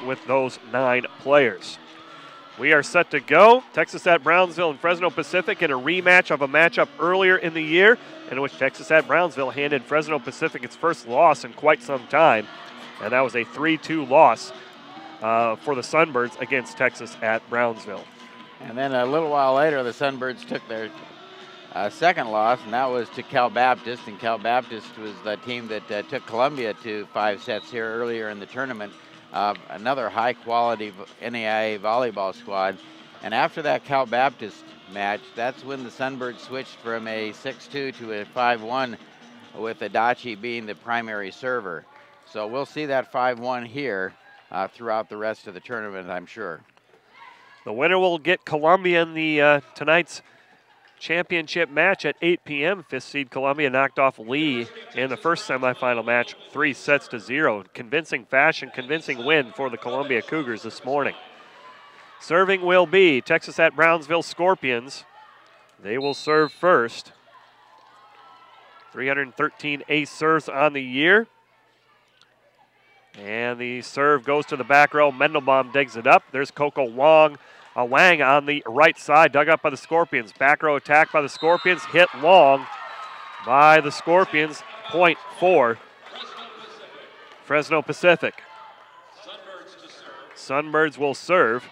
with those 9 players. We are set to go. Texas at Brownsville and Fresno Pacific in a rematch of a matchup earlier in the year in which Texas at Brownsville handed Fresno Pacific its first loss in quite some time, and that was a 3-2 loss for the Sunbirds against Texas at Brownsville. And then a little while later, the Sunbirds took their second loss, and that was to Cal Baptist. And Cal Baptist was the team that took Columbia to 5 sets here earlier in the tournament. Another high-quality NAIA volleyball squad. And after that Cal Baptist match, that's when the Sunbirds switched from a 6-2 to a 5-1 with Adachi being the primary server. So we'll see that 5-1 here throughout the rest of the tournament, I'm sure. The winner will get Columbia in the tonight's championship match at 8 p.m. 5th seed Columbia knocked off Lee in the first semifinal match 3-0. Convincing fashion, convincing win for the Columbia Cougars this morning. Serving will be Texas at Brownsville Scorpions. They will serve first. 313 ace serves on the year. And the serve goes to the back row. Mandelbaum digs it up. There's Coco Wang on the right side, dug up by the Scorpions. Back row attack by the Scorpions, hit long by the Scorpions. Point for Fresno Pacific. Sunbirds will serve,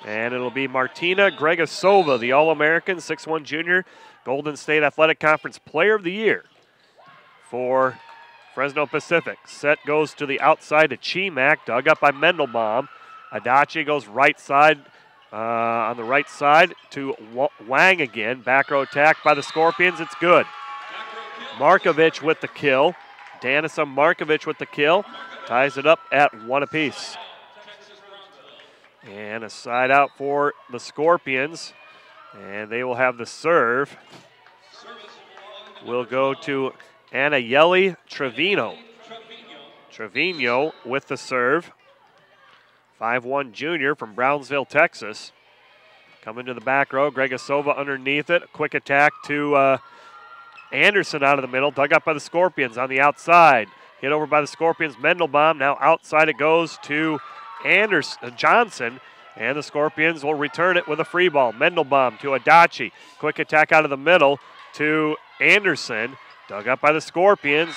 and it'll be Martina Gregusova, the All-American 6'1" junior, Golden State Athletic Conference Player of the Year for Fresno Pacific. Set goes to the outside to Chimak, dug up by Mandelbaum. Adachi goes right side, on the right side to Wang again. Back row attack by the Scorpions. It's good. Markovic with the kill. Danisa Markovic with the kill. Ties it up at 1 apiece. And a side out for the Scorpions. And they will have the serve. Will go to Anayeli Trevino. Trevino with the serve. 5'1" junior from Brownsville, Texas. Coming to the back row, Gregusova underneath it. A quick attack to Anderson out of the middle. Dug up by the Scorpions on the outside. Hit over by the Scorpions. Mandelbaum. Now outside it goes to Johnson. And the Scorpions will return it with a free ball. Mandelbaum to Adachi. Quick attack out of the middle to Anderson. Dug up by the Scorpions.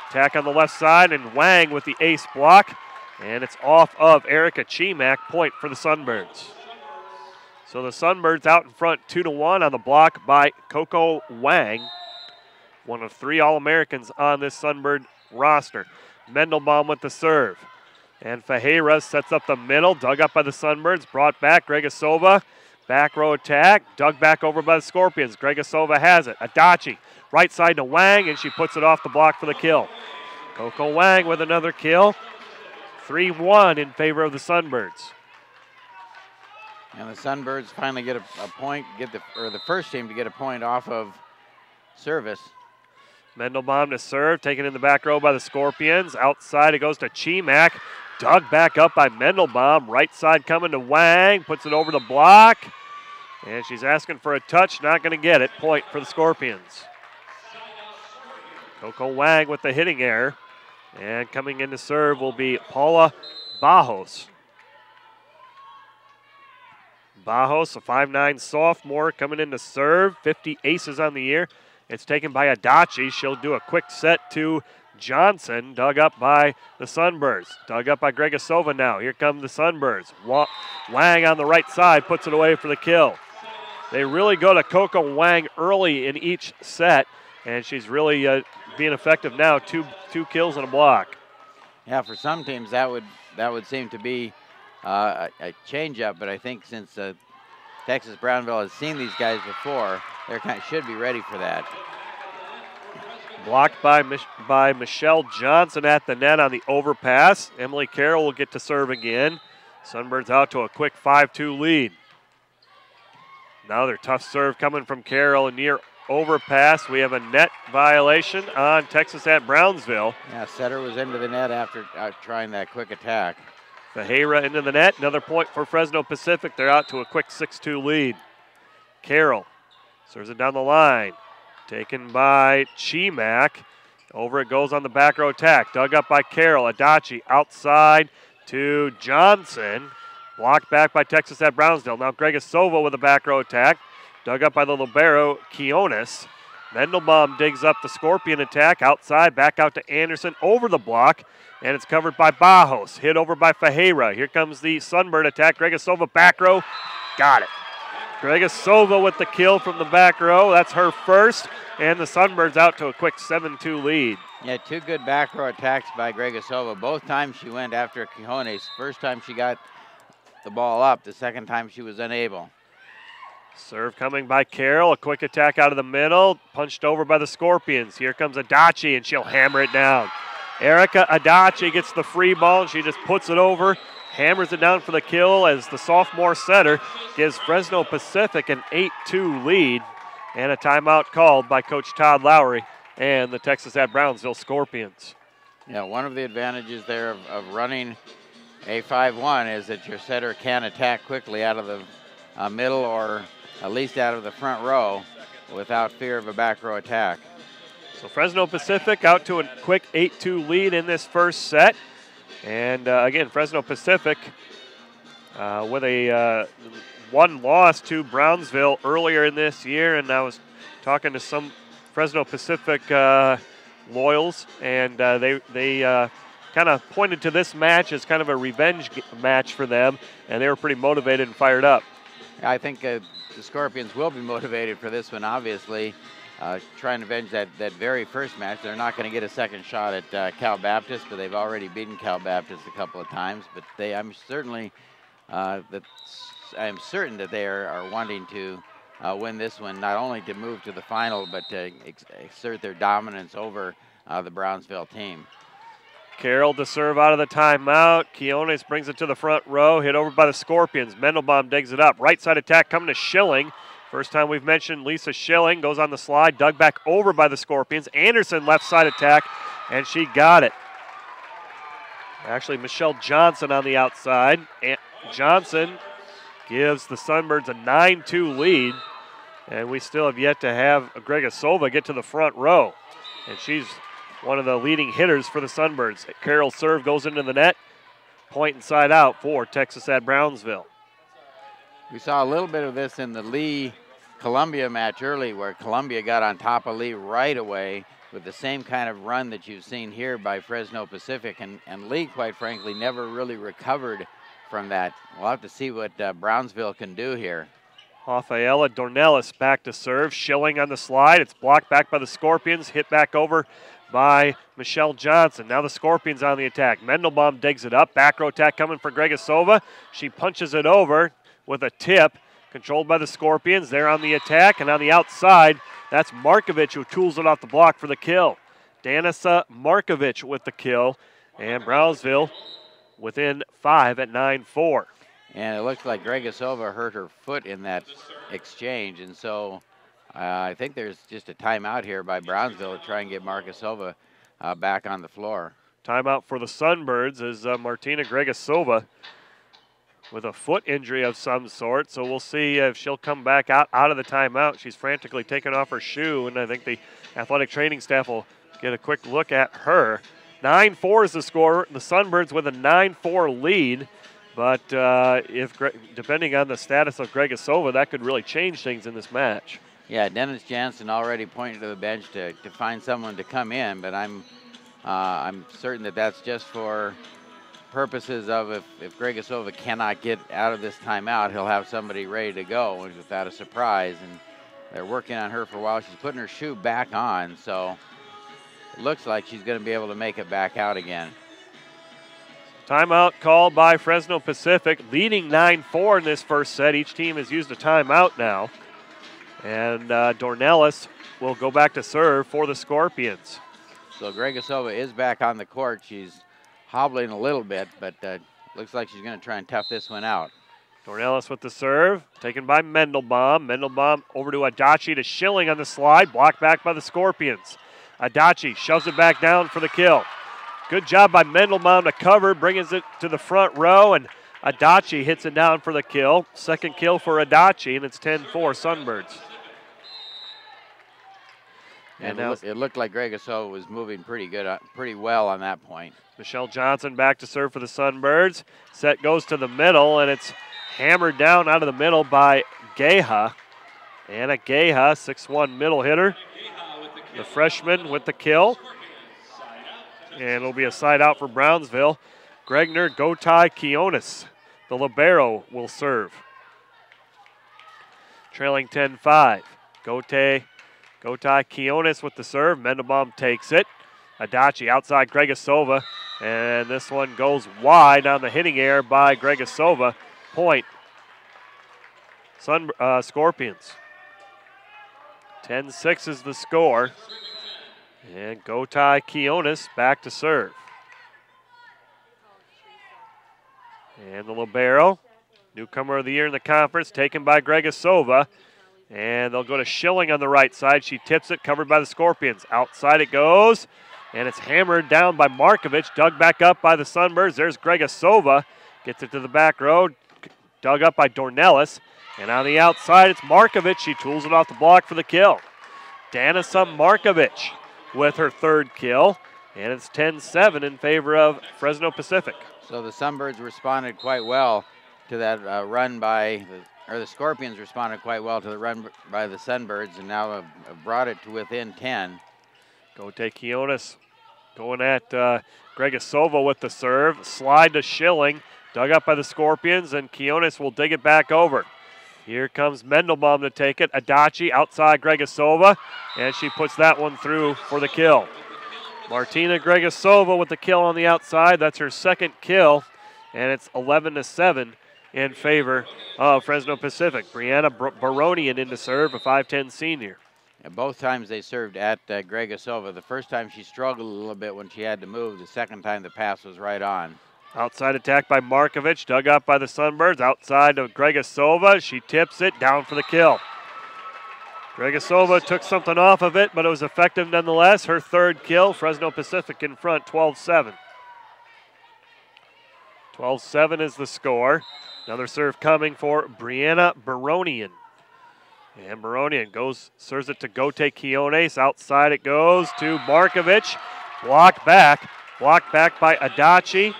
Attack on the left side, and Wang with the ace block. And it's off of Erica Chimak. Point for the Sunbirds. So the Sunbirds out in front 2-1 on the block by Coco Wang. One of 3 All-Americans on this Sunbird roster. Mandelbaum with the serve. And Fajera sets up the middle. Dug up by the Sunbirds. Brought back. Gregusova. Back row attack. Dug back over by the Scorpions. Gregusova has it. Adachi. Right side to Wang, and she puts it off the block for the kill. Coco Wang with another kill. 3-1 in favor of the Sunbirds. And the Sunbirds finally get a point, the first team to get a point off of service. Mandelbaum to serve, taken in the back row by the Scorpions. Outside it goes to Chimak. Dug back up by Mandelbaum. Right side coming to Wang, puts it over the block. And she's asking for a touch, not going to get it. Point for the Scorpions. Coco Wang with the hitting error. And coming in to serve will be Paula Bajos. Bajos, a 5'9" sophomore, coming in to serve. 50 aces on the year. It's taken by Adachi. She'll do a quick set to Johnson, dug up by the Sunbirds. Dug up by Gregusova now. Here come the Sunbirds. Wang on the right side puts it away for the kill. They really go to Coco Wang early in each set, and she's really being effective now. Two kills and a block. Yeah, for some teams that would seem to be a change-up, but I think since Texas-Brownsville has seen these guys before, they should be ready for that. Blocked by Michelle Johnson at the net on the overpass. Emily Carroll will get to serve again. Sunbirds out to a quick 5-2 lead. Another tough serve coming from Carroll, a near overpass. We have a net violation on Texas at Brownsville. Yeah, setter was into the net after trying that quick attack. Fajera into the net. Another point for Fresno Pacific. They're out to a quick 6-2 lead. Carroll serves it down the line. Taken by Chimak. Over it goes on the back row attack. Dug up by Carroll. Adachi outside to Johnson. Blocked back by Texas at Brownsville. Now Gregusova with a back row attack. Dug up by the libero, Keonis. Mandelbaum digs up the Scorpion attack. Outside, back out to Anderson over the block. And it's covered by Bajos. Hit over by Fajera. Here comes the Sunbird attack. Gregusova back row. Got it. Gregusova with the kill from the back row. That's her first. And the Sunbirds out to a quick 7-2 lead. Yeah, two good back row attacks by Gregusova. Both times she went after Quijones. First time she got the ball up. The second time she was unable. Serve coming by Carroll. A quick attack out of the middle. Punched over by the Scorpions. Here comes Adachi, and she'll hammer it down. Erica Adachi gets the free ball, and she just puts it over. Hammers it down for the kill as the sophomore setter gives Fresno Pacific an 8-2 lead. And a timeout called by Coach Todd Lowry and the Texas at Brownsville Scorpions. Yeah, one of the advantages there of running a 5-1 is that your setter can attack quickly out of the middle or at least out of the front row without fear of a back row attack. So Fresno Pacific out to a quick 8-2 lead in this first set. And again, Fresno Pacific with a one loss to Brownsville earlier in this year. And I was talking to some Fresno Pacific loyals, and they kind of pointed to this match as kind of a revenge match for them, and they were pretty motivated and fired up. I think the Scorpions will be motivated for this one, obviously. Trying to avenge that very first match. They're not going to get a second shot at Cal Baptist, but they've already beaten Cal Baptist a couple of times. But I'm certain that they are wanting to win this one, not only to move to the final, but to exert their dominance over the Brownsville team. Carroll to serve out of the timeout. Keonis brings it to the front row, hit over by the Scorpions. Mandelbaum digs it up. Right side attack coming to Schilling. First time we've mentioned Lisa Schilling. Goes on the slide, dug back over by the Scorpions. Anderson left side attack, and she got it. Actually, Michelle Johnson on the outside. And Johnson gives the Sunbirds a 9-2 lead. And we still have yet to have Gregusova get to the front row. And she's one of the leading hitters for the Sunbirds. Carroll's serve goes into the net. Point inside out for Texas at Brownsville. We saw a little bit of this in the Lee-Columbia match early, where Columbia got on top of Lee right away with the same kind of run that you've seen here by Fresno Pacific. And Lee, quite frankly, never really recovered from that. We'll have to see what Brownsville can do here. Rafaela Dornelis back to serve. Schilling on the slide. It's blocked back by the Scorpions. Hit back over by Michelle Johnson. Now the Scorpions on the attack. Mandelbaum digs it up. Back row attack coming for Gregusova. She punches it over with a tip. Controlled by the Scorpions. They're on the attack. And on the outside, that's Markovic who tools it off the block for the kill. Danisa Markovic with the kill. And Brownsville within 5 at 9-4. And it looks like Gregusova hurt her foot in that exchange. And so I think there's just a timeout here by Brownsville to try and get Markusova back on the floor. Timeout for the Sunbirds is Martina Gregusova with a foot injury of some sort. So we'll see if she'll come back out of the timeout. She's frantically taking off her shoe, and I think the athletic training staff will get a quick look at her. 9-4 is the score. The Sunbirds with a 9-4 lead. But depending on the status of Gregusova, that could really change things in this match. Yeah, Dennis Jansen already pointed to the bench to find someone to come in, but I'm certain that that's just for purposes of if Gregusova cannot get out of this timeout, he'll have somebody ready to go without a surprise. And they're working on her for a while. She's putting her shoe back on, so it looks like she's going to be able to make it back out again. Timeout called by Fresno Pacific, leading 9-4 in this first set. Each team has used a timeout now. And Dornelis will go back to serve for the Scorpions. So Gregusova is back on the court. She's hobbling a little bit, but looks like she's going to try and tough this one out. Dornelis with the serve, taken by Mandelbaum. Mandelbaum over to Adachi to Schilling on the slide, blocked back by the Scorpions. Adachi shoves it back down for the kill. Good job by Mandelbaum to cover, brings it to the front row, and Adachi hits it down for the kill. Second kill for Adachi, and it's 10-4 Sunbirds. And it looked like Gregusova was moving pretty well on that point. Michelle Johnson back to serve for the Sunbirds. Set goes to the middle, and it's hammered down out of the middle by Geha. Anna Geha, 6'1" middle hitter. The freshman with the kill. And it'll be a side out for Brownsville. Gregner Gotai Kionis, the libero, will serve. Trailing 10-5. Gotai Kionis with the serve. Mandelbaum takes it. Adachi outside Gregusova. And this one goes wide on the hitting error by Gregusova. Point. Scorpions. 10-6 is the score. And Gotai Kionis back to serve. And the libero, newcomer of the year in the conference, taken by Gregusova. And they'll go to Schilling on the right side. She tips it, covered by the Scorpions. Outside it goes, and it's hammered down by Markovich, dug back up by the Sunbirds. There's Gregusova, gets it to the back row, dug up by Dornelis. And on the outside, it's Markovich. She tools it off the block for the kill. Danisa Markovich with her third kill, and it's 10-7 in favor of Fresno Pacific. So the Sunbirds responded quite well to that run by the Scorpions responded quite well to the run by the Sunbirds, and now have brought it to within 10. Gotai Kionis going at Gregusova with the serve. Slide to Schilling, dug up by the Scorpions, and Kionis will dig it back over. Here comes Mandelbaum to take it. Adachi outside Gregusova, and she puts that one through for the kill. Martina Gregusova with the kill on the outside. That's her second kill, and it's 11-7 in favor of Fresno Pacific. Brianna Baronian in to serve, a 5'10" senior. And both times they served at Gregusova. The first time she struggled a little bit when she had to move. The second time the pass was right on. Outside attack by Markovich, dug up by the Sunbirds. Outside of Gregusova, she tips it down for the kill. Gregusova took something off of it, but it was effective nonetheless. Her third kill, Fresno Pacific in front, 12-7. 12-7 is the score. Another serve coming for Brianna Baronian. And Baronian serves it to Gotai Kionis. Outside it goes to Markovich. Blocked back by Adachi.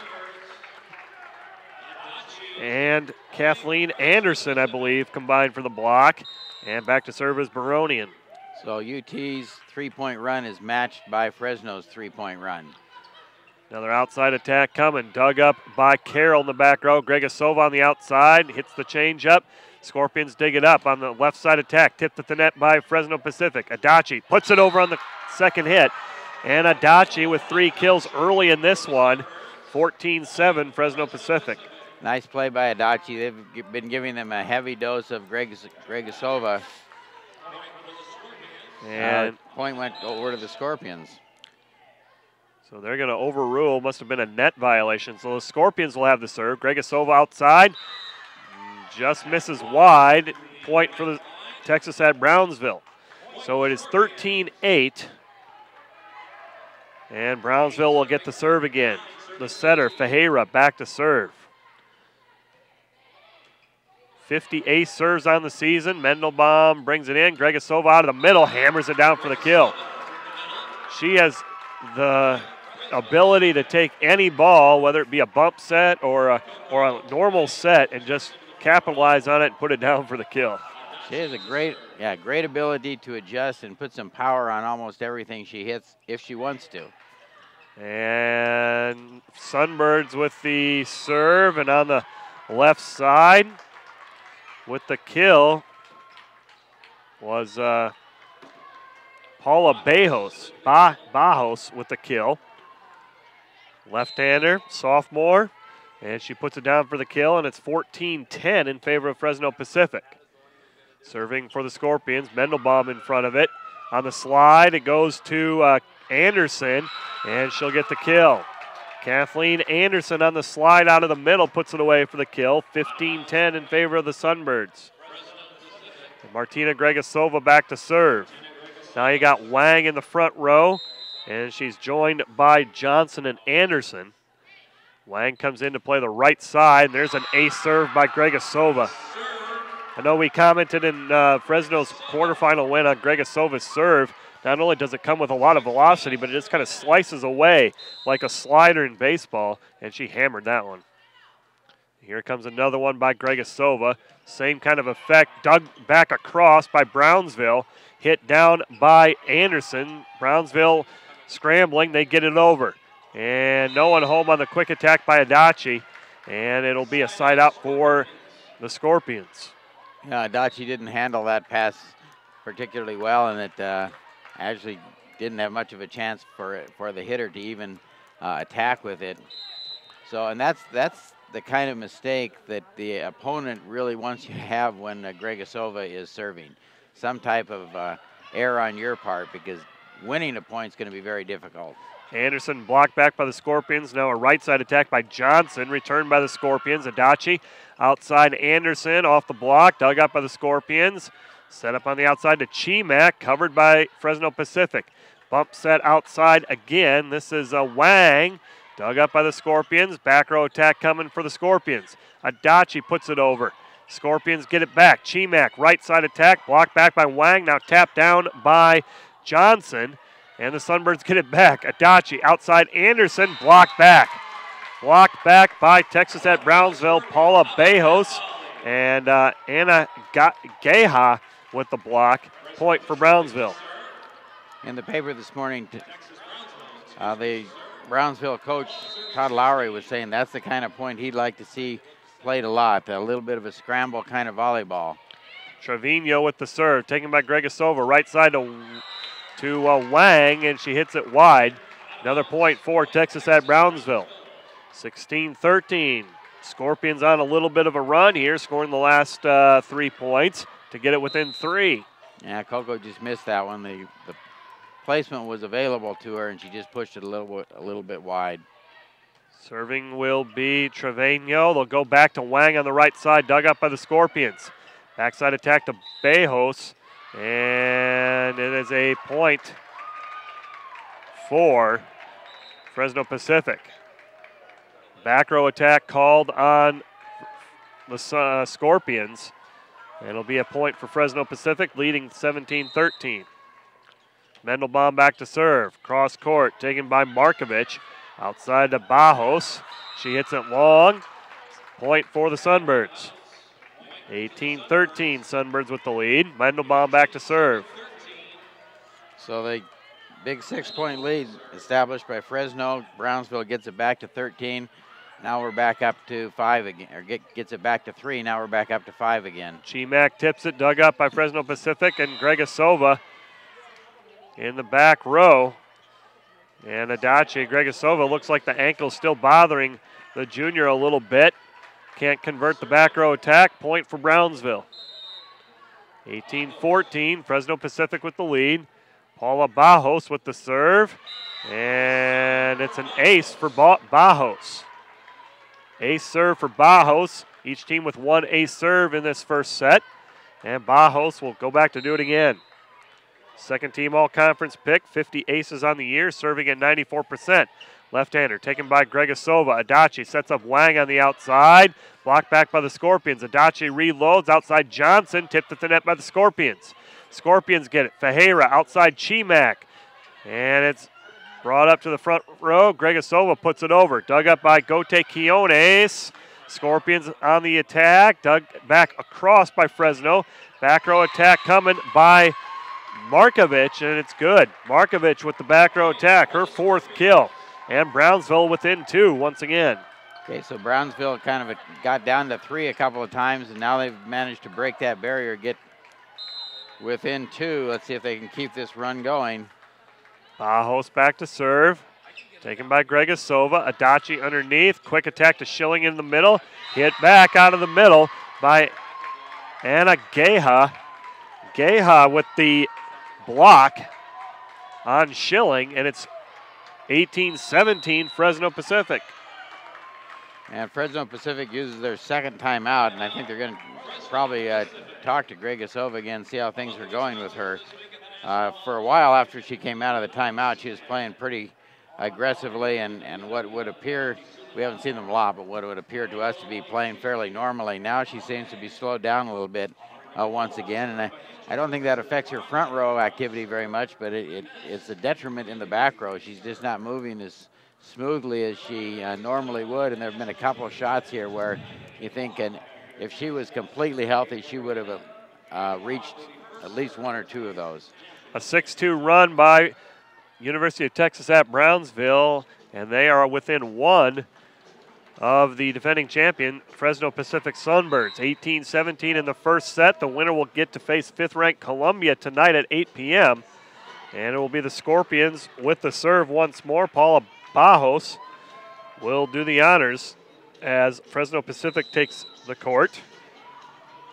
And Kathleen Anderson, I believe, combined for the block. And back to serve is Baronian. So UT's three-point run is matched by Fresno's three-point run. Another outside attack coming, dug up by Carroll in the back row. Gregusova on the outside, hits the change-up. Scorpions dig it up on the left side attack, tipped at the net by Fresno Pacific. Adachi puts it over on the second hit. And Adachi with 3 kills early in this one, 14-7 Fresno Pacific. Nice play by Adachi. They've been giving them a heavy dose of Gregusova. And point went over to the Scorpions. So they're going to overrule. Must have been a net violation. So the Scorpions will have the serve. Gregusova outside. Just misses wide. Point for the Texas at Brownsville. So it is 13-8. And Brownsville will get the serve again. The setter, Ferreira, back to serve. 50 ace serves on the season. Mandelbaum brings it in. Gregusova out of the middle, hammers it down for the kill. She has the ability to take any ball, whether it be a bump set or a normal set, and just capitalize on it and put it down for the kill. She has a great ability to adjust and put some power on almost everything she hits if she wants to. And Sunbirds with the serve, and on the left side with the kill was Paula Bajos with the kill. Left-hander, sophomore, and she puts it down for the kill, and it's 14-10 in favor of Fresno Pacific. Serving for the Scorpions, Mandelbaum in front of it. On the slide, it goes to Anderson, and she'll get the kill. Kathleen Anderson on the slide out of the middle puts it away for the kill. 15-10 in favor of the Sunbirds. And Martina Gregusova back to serve. Now you got Wang in the front row, and she's joined by Johnson and Anderson. Wang comes in to play the right side, and there's an ace serve by Gregusova. I know we commented in Fresno's quarterfinal win on Gregusova's serve. not only does it come with a lot of velocity, but it just kind of slices away like a slider in baseball, and she hammered that one. Here comes another one by Gregusova. Same kind of effect, dug back across by Brownsville, hit down by Anderson. Brownsville scrambling, they get it over. And no one home on the quick attack by Adachi, and it'll be a side out for the Scorpions. Yeah, Adachi didn't handle that pass particularly well, and it actually didn't have much of a chance for the hitter to even attack with it. So, and that's the kind of mistake that the opponent really wants you to have when Gregusova is serving. Some type of error on your part, because winning a point is going to be very difficult. Anderson blocked back by the Scorpions. Now a right side attack by Johnson, returned by the Scorpions. Adachi outside Anderson, off the block, dug up by the Scorpions. Set up on the outside to Chimak, covered by Fresno Pacific. Bump set outside again. This is Wang, dug up by the Scorpions. Back row attack coming for the Scorpions. Adachi puts it over. Scorpions get it back. Chimak, right side attack, blocked back by Wang. Now tapped down by Johnson. And the Sunbirds get it back. Adachi outside Anderson, blocked back. Blocked back by Texas at Brownsville, Paula Bejos. And Anna Geha with the block. Point for Brownsville. In the paper this morning, the Brownsville coach, Todd Lowry, was saying that's the kind of point he'd like to see played a lot, a little bit of a scramble kind of volleyball. Trevino with the serve, taken by Gregusova, right side to Wang, and she hits it wide. Another point for Texas at Brownsville. 16-13. Scorpions on a little bit of a run here, scoring the last 3 points to get it within 3. Yeah, Coco just missed that one. The placement was available to her, and she just pushed it a little bit wide. Serving will be Trevino. They'll go back to Wang on the right side, dug up by the Scorpions. Backside attack to Bejos, and it is a point for Fresno Pacific. Back row attack called on the Scorpions. And it'll be a point for Fresno Pacific, leading 17-13. Mandelbaum back to serve. Cross court, taken by Markovic. Outside to Bajos. She hits it long. Point for the Sunbirds. 18-13, Sunbirds with the lead. Mandelbaum back to serve. So the big 6-point lead established by Fresno. Brownsville gets it back to 13. Now we're back up to 5 again, or gets it back to 3. Now we're back up to 5 again. Chimak tips it, dug up by Fresno Pacific, and Gregusova in the back row. And Adachi, Gregusova, looks like the ankle's still bothering the junior a little bit. Can't convert the back row attack. Point for Brownsville. 18-14, Fresno Pacific with the lead. Paula Bajos with the serve. And it's an ace for Bajos. Ace serve for Bajos. Each team with one ace serve in this first set. And Bajos will go back to do it again. Second team all-conference pick, 50 aces on the year, serving at 94%. Left-hander taken by Gregusova. Adachi sets up Wang on the outside. Blocked back by the Scorpions. Adachi reloads outside Johnson. Tipped at the net by the Scorpions. Scorpions get it. Fajera outside Chimak. And it's brought up to the front row. Gregusova puts it over. Dug up by Gote Quiones. Scorpions on the attack. Dug back across by Fresno. Back row attack coming by Markovic, and it's good. Markovic with the back row attack, her 4th kill. And Brownsville within 2 once again. Okay, so Brownsville kind of got down to 3 a couple of times, and now they've managed to break that barrier, get within 2. Let's see if they can keep this run going. Bajos back to serve. Taken by Gregusova. Adachi underneath. Quick attack to Schilling in the middle. Hit back out of the middle by Anna Geha. Geha with the block on Schilling, and it's 18-17 Fresno Pacific. And Fresno Pacific uses their second timeout, and I think they're going to probably talk to Gregusova again, see how things are going with her. For a while after she came out of the timeout, she was playing pretty aggressively, and what would appear, we haven't seen them a lot, but what would appear to us to be playing fairly normally. Now she seems to be slowed down a little bit. once again. And I don't think that affects her front row activity very much, but it's a detriment in the back row. She's just not moving as smoothly as she normally would. And there have been a couple of shots here where you think, and if she was completely healthy, she would have reached at least one or two of those. A 6-2 run by University of Texas at Brownsville, and they are within one of the defending champion, Fresno Pacific Sunbirds. 18-17 in the first set. The winner will get to face 5th-ranked Columbia tonight at 8 p.m. And it will be the Scorpions with the serve once more. Paula Bajos will do the honors as Fresno Pacific takes the court.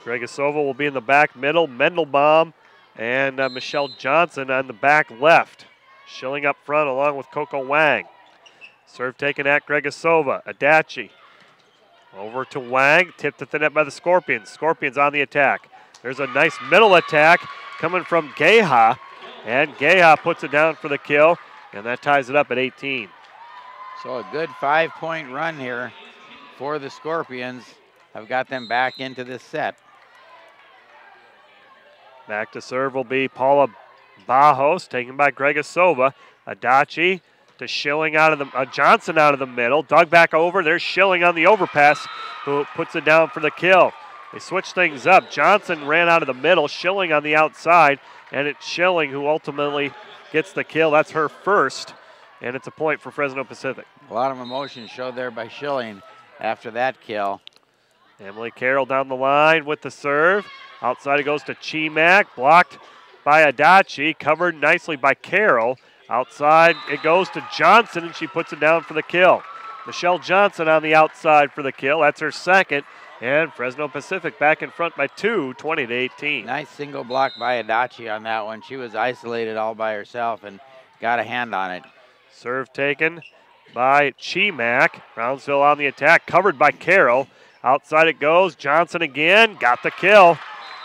Gregusova will be in the back middle. Mandelbaum and Michelle Johnson on the back left. Schilling up front along with Coco Wang. Serve taken at Gregusova. Adachi over to Wang. Tipped at the net by the Scorpions. Scorpions on the attack. There's a nice middle attack coming from Geha. And Geha puts it down for the kill. And that ties it up at 18. So a good 5-point run here for the Scorpions. Have got them back into this set. Back to serve will be Paula Bajos, taken by Gregusova. Adachi to Schilling out of the Johnson out of the middle. Dug back over. There's Schilling on the overpass, who puts it down for the kill. They switch things up. Johnson ran out of the middle. Schilling on the outside, and it's Schilling who ultimately gets the kill. That's her first, and it's a point for Fresno Pacific. A lot of emotion showed there by Schilling after that kill. Emily Carroll down the line with the serve. Outside it goes to Chimak, blocked by Adachi, covered nicely by Carroll. Outside it goes to Johnson, and she puts it down for the kill. Michelle Johnson on the outside for the kill. That's her second, and Fresno Pacific back in front by 2, 20-18. Nice single block by Adachi on that one. She was isolated all by herself and got a hand on it. Serve taken by Chimak. Brownsville on the attack, covered by Carroll. Outside it goes. Johnson again, got the kill.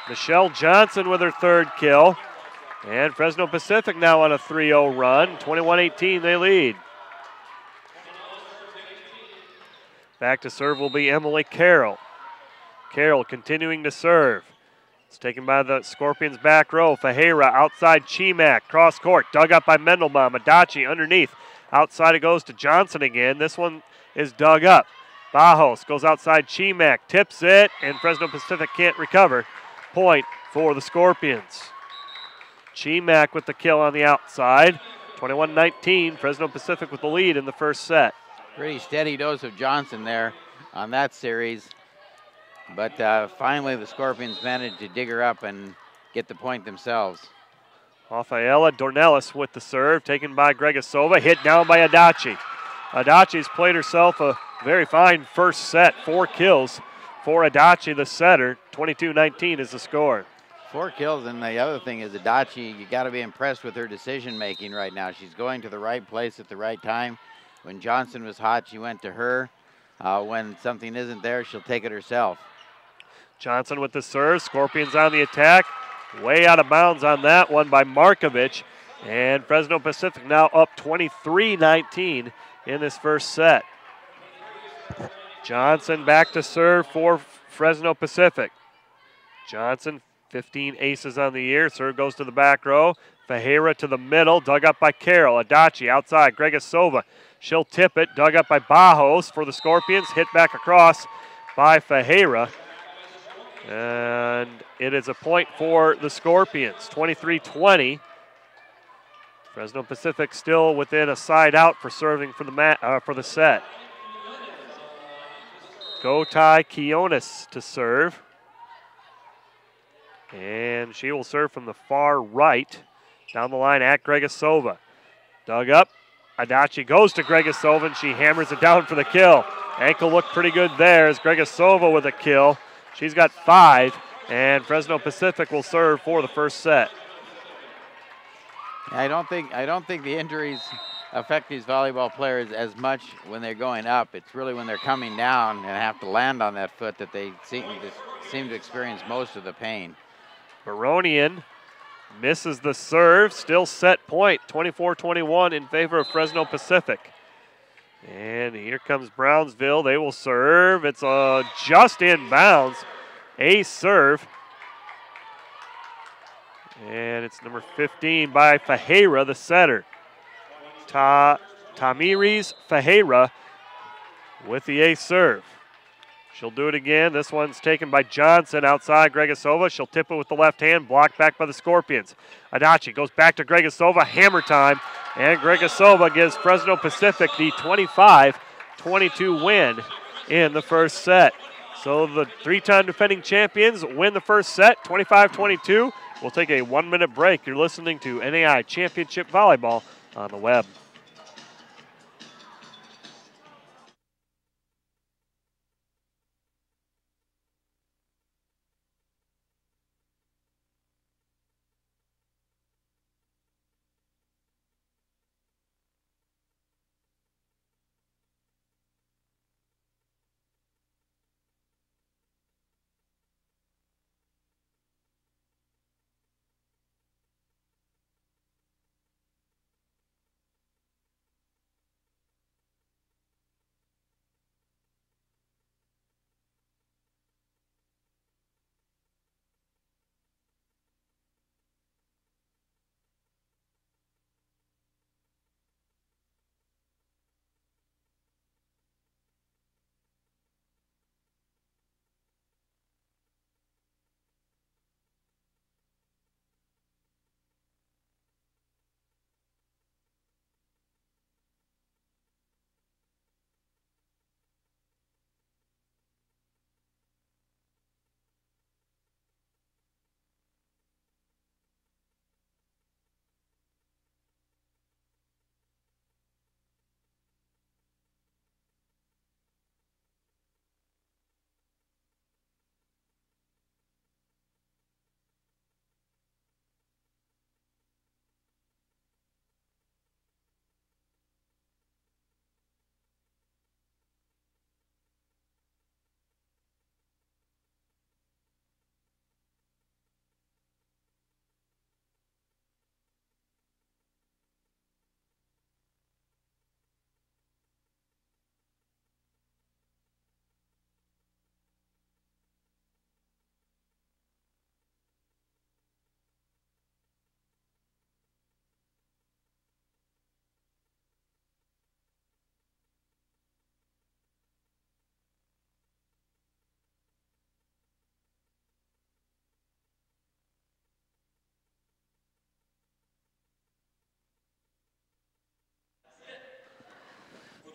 Michelle Johnson with her third kill. And Fresno Pacific now on a 3-0 run. 21-18 they lead. Back to serve will be Emily Carroll. Carroll continuing to serve. It's taken by the Scorpions back row. Fajera outside Chimak. Cross court. Dug up by Mandelbaum. Adachi underneath. Outside it goes to Johnson again. This one is dug up. Bajos goes outside Chimak. Tips it, and Fresno Pacific can't recover. Point for the Scorpions. Chimak with the kill on the outside. 21-19, Fresno Pacific with the lead in the first set. Pretty steady dose of Johnson there on that series. But finally the Scorpions managed to dig her up and get the point themselves. Rafaela Dornelis with the serve, taken by Gregusova, hit down by Adachi. Adachi's played herself a very fine first set, 4 kills for Adachi, the setter. 22-19 is the score. 4 kills, and the other thing is Adachi, you got to be impressed with her decision making right now. She's going to the right place at the right time. When Johnson was hot, she went to her. When something isn't there, she'll take it herself. Johnson with the serve, Scorpions on the attack. Way out of bounds on that one by Markovich. And Fresno Pacific now up 23-19 in this first set. Johnson back to serve for Fresno Pacific. Johnson, 15 aces on the year. Serve goes to the back row. Fajera to the middle, dug up by Carroll. Adachi outside, Gregusova. She'll tip it, dug up by Bajos for the Scorpions. Hit back across by Fajera. And it is a point for the Scorpions, 23-20. Fresno Pacific still within a side out for serving for the set. Gotai Kionis to serve. And she will serve from the far right. Down the line at Gregusova. Dug up. Adachi goes to Gregusova, and she hammers it down for the kill. Ankle looked pretty good there as Gregusova with a kill. She's got 5, and Fresno Pacific will serve for the first set. I don't think the injuries affect these volleyball players as much when they're going up. It's really when they're coming down and have to land on that foot that they seem to experience most of the pain. Baronian misses the serve, still set point, 24-21 in favor of Fresno Pacific. And here comes Brownsville. They will serve. It's just in bounds. Ace serve. And it's number 15 by Fajera, the setter. Tamiris Fajera with the ace serve. She'll do it again. This one's taken by Johnson outside Gregusova. She'll tip it with the left hand, blocked back by the Scorpions. Adachi goes back to Gregusova, hammer time, and Gregusova gives Fresno Pacific the 25-22 win in the first set. So the three-time defending champions win the first set, 25-22. We'll take a 1-minute break. You're listening to NAIA Championship Volleyball on the web.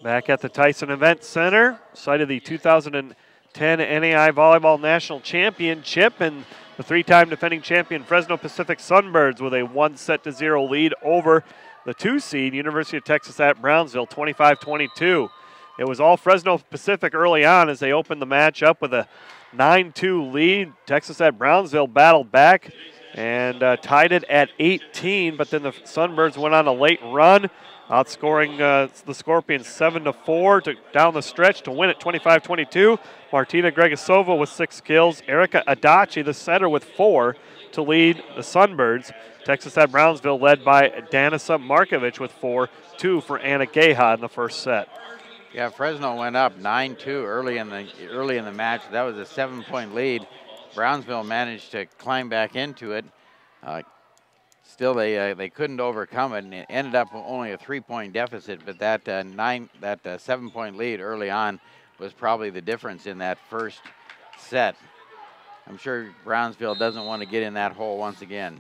Back at the Tyson Event Center, site of the 2010 NAIA Volleyball National Championship, and the three-time defending champion Fresno Pacific Sunbirds with a 1-0 lead over the 2-seed University of Texas at Brownsville, 25-22. It was all Fresno Pacific early on as they opened the match up with a 9-2 lead. Texas at Brownsville battled back and tied it at 18, but then the Sunbirds went on a late run, outscoring the Scorpions 7-4 down the stretch to win it 25-22. Martina Gregusova with 6 kills. Erica Adachi, the setter, with 4 to lead the Sunbirds. Texas at Brownsville led by Danica Markovic with 4, 2 for Anna Geha in the first set. Yeah, Fresno went up 9-2 early in the match. That was a 7-point lead. Brownsville managed to climb back into it. Still, they couldn't overcome it, and it ended up only a 3-point deficit. But that 7-point lead early on was probably the difference in that first set. I'm sure Brownsville doesn't want to get in that hole once again.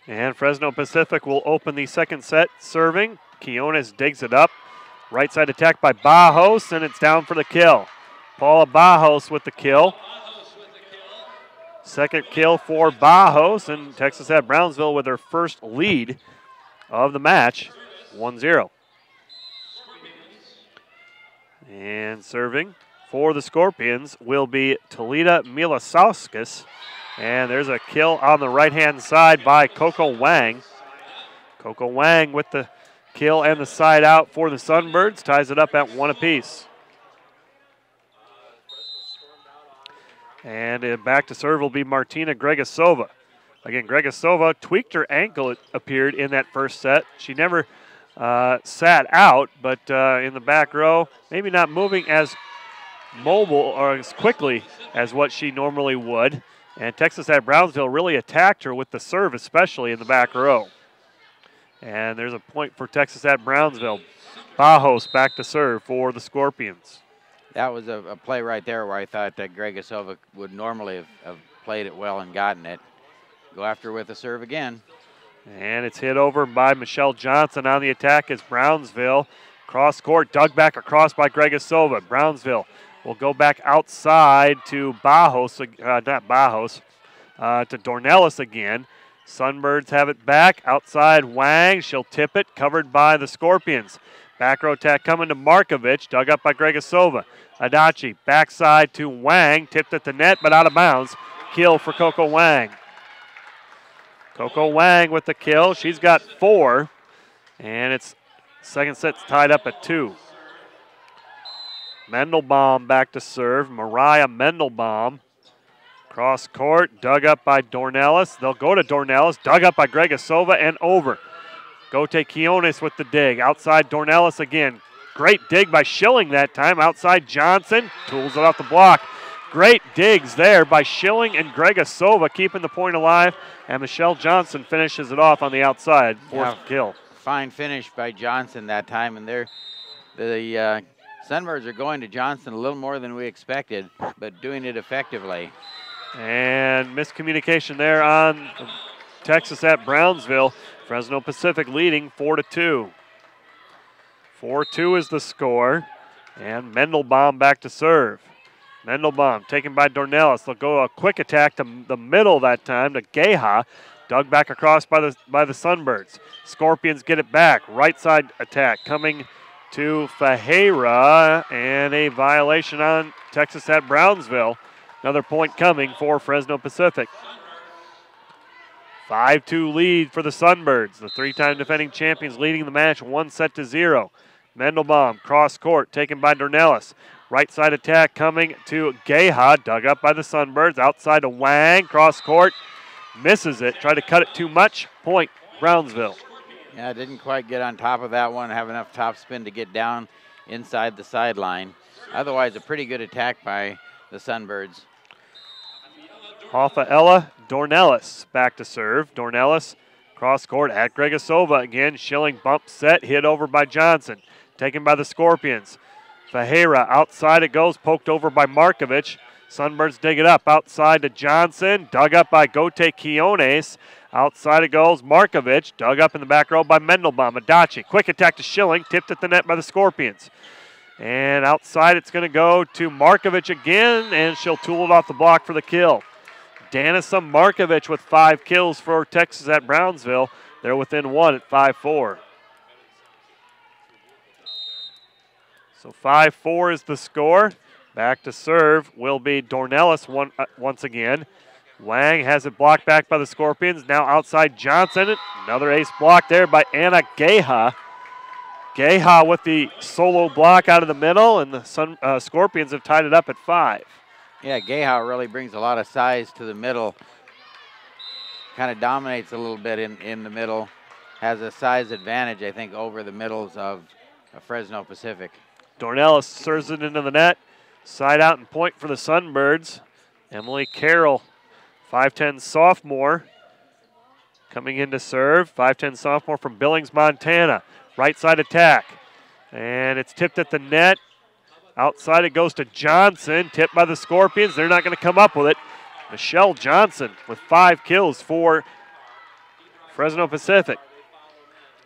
And Fresno Pacific will open the second set serving. Quiones digs it up. Right side attack by Bajos, and it's down for the kill. Paula Bajos with the kill. Second kill for Bajos, and Texas at Brownsville with their first lead of the match, 1-0. And serving for the Scorpions will be Talita Milasauskas. And there's a kill on the right-hand side by Coco Wang. Coco Wang with the kill and the side out for the Sunbirds, ties it up at 1 apiece. And back to serve will be Martina Gregusova. Again, Gregusova tweaked her ankle, it appeared, in that first set. She never sat out, but in the back row, maybe not moving as mobile or as quickly as what she normally would. And Texas-Brownsville really attacked her with the serve, especially in the back row. And there's a point for Texas-Brownsville. Bajos back to serve for the Scorpions. That was a play right there where I thought that Gregusova would normally have played it well and gotten it. Go after with a serve again. And it's hit over by Michelle Johnson on the attack as Brownsville. Cross court, dug back across by Gregusova. Brownsville will go back outside to Bajos, to Dornelis again. Sunbirds have it back. Outside Wang. She'll tip it. Covered by the Scorpions. Back row attack coming to Markovic. Dug up by Gregusova. Adachi backside to Wang. Tipped at the net but out of bounds. Kill for Coco Wang. Coco Wang with the kill. She's got 4. And it's second set's tied up at 2. Mandelbaum back to serve. Mariah Mandelbaum. Cross court, dug up by Dornelis. They'll go to Dornelis, dug up by Gregusova and over. Gote Quiones with the dig. Outside Dornelis again. Great dig by Schilling that time. Outside Johnson, tools it off the block. Great digs there by Schilling and Gregusova, keeping the point alive. And Michelle Johnson finishes it off on the outside. Fourth kill. Fine finish by Johnson that time. And the Sunbirds are going to Johnson a little more than we expected, but doing it effectively. And miscommunication there on Texas-Brownsville. Fresno Pacific leading 4-2. 4-2 is the score. And Mandelbaum back to serve. Mandelbaum taken by Dornelis. They'll go a quick attack to the middle that time to Geha. Dug back across by the Sunbirds. Scorpions get it back. Right side attack coming to Fajera. And a violation on Texas-Brownsville. Another point coming for Fresno Pacific. 5-2 lead for the Sunbirds. The 3-time defending champions leading the match 1-0. Mandelbaum, cross court, taken by Dornelis. Right side attack coming to Geha, dug up by the Sunbirds. Outside to Wang, cross court, misses it. Tried to cut it too much. Point, Brownsville. Yeah, didn't quite get on top of that one, have enough top spin to get down inside the sideline. Otherwise, a pretty good attack by the Sunbirds. Rafaela Dornelis back to serve. Dornelis cross court at Gregusova again. Schilling bump set, hit over by Johnson. Taken by the Scorpions. Fajera outside it goes, poked over by Markovic. Sunbirds dig it up outside to Johnson. Dug up by Gote Quiones. Outside it goes, Markovic. Dug up in the back row by Mandelbaum. Adachi, quick attack to Schilling. Tipped at the net by the Scorpions. And outside it's going to go to Markovic again, and she'll tool it off the block for the kill. Danica Markovic with 5 kills for Texas-Brownsville. They're within 1 at 5-4. So 5-4 is the score. Back to serve will be Dornelis once again. Wang has it blocked back by the Scorpions. Now outside Johnson. Another ace block there by Anna Geha. Geha with the solo block out of the middle, and the Scorpions have tied it up at 5. Yeah, Geha really brings a lot of size to the middle. Kind of dominates a little bit in the middle. Has a size advantage, I think, over the middles of Fresno Pacific. Dornelis serves it into the net. Side out and point for the Sunbirds. Emily Carroll, 5'10 sophomore, coming in to serve. 5'10 sophomore from Billings, Montana. Right side attack. And it's tipped at the net. Outside it goes to Johnson. Tipped by the Scorpions. They're not going to come up with it. Michelle Johnson with 5 kills for Fresno Pacific.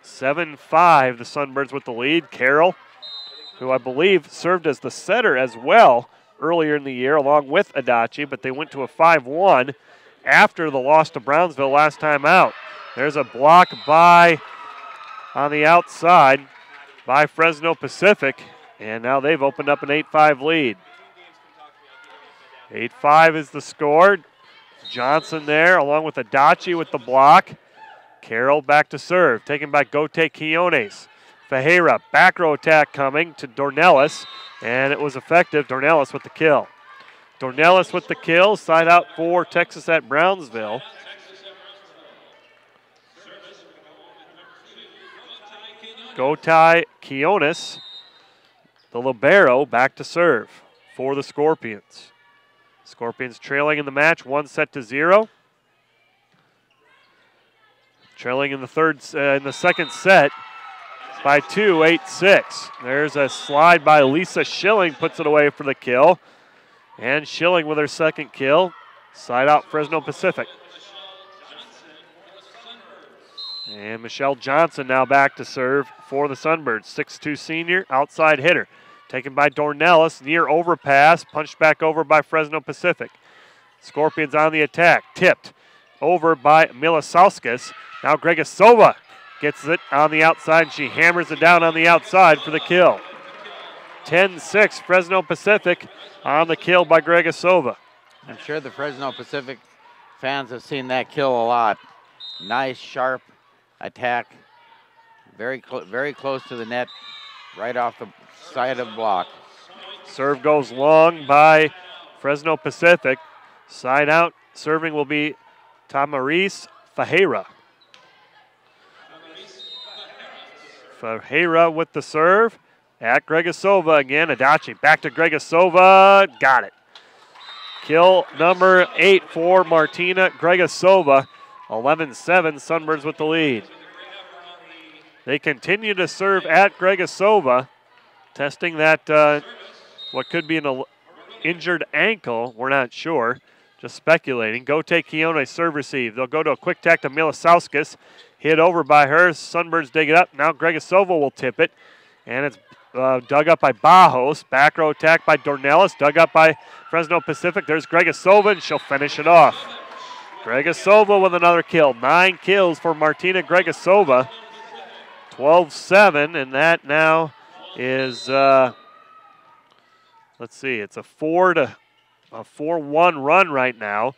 7-5, the Sunbirds with the lead. Carroll, who I believe served as the setter as well earlier in the year along with Adachi, but they went to a 5-1 after the loss to Brownsville last time out. There's a block on the outside by Fresno Pacific, and now they've opened up an 8-5 lead. 8-5 is the score. Johnson there along with Adachi with the block. Carroll back to serve, taken by Gote Quiones. Fajera, back row attack coming to Dornelis, and it was effective. Dornelis with the kill. Dornelis with the kill, side out for Texas-Brownsville. Gote Quiones, the libero, back to serve for the Scorpions. Scorpions trailing in the match, 1-0. Trailing in the second set by 2, 8-6. There's a slide by Lisa Schilling, puts it away for the kill. And Schilling with her second kill. Side out Fresno Pacific. And Michelle Johnson now back to serve for the Sunbirds. 6'2" senior, outside hitter. Taken by Dornelis, near overpass, punched back over by Fresno Pacific. Scorpions on the attack, tipped over by Milosauskas. Now Gregusova gets it on the outside. She hammers it down on the outside for the kill. 10-6, Fresno Pacific on the kill by Gregusova. I'm sure the Fresno Pacific fans have seen that kill a lot. Nice, sharp attack. Very close to the net, right off the side of the block. Serve goes long by Fresno Pacific. Side out, serving will be Tamaris Fajera. Fajera with the serve at Gregusova again. Adachi back to Gregusova. Got it. Kill number 8 for Martina Gregusova. 11-7, Sunbirds with the lead. They continue to serve at Gregusova, testing that what could be an injured ankle. We're not sure. Just speculating. Go take Keone, serve receive. They'll go to a quick tack to Milosauskas. Hit over by her. Sunbirds dig it up. Now Gregusova will tip it. And it's dug up by Bajos. Back row attack by Dornelis. Dug up by Fresno Pacific. There's Gregusova, and she'll finish it off. Gregusova with another kill. 9 kills for Martina Gregusova. 12-7, and that now is, let's see, it's a 4-1 run right now.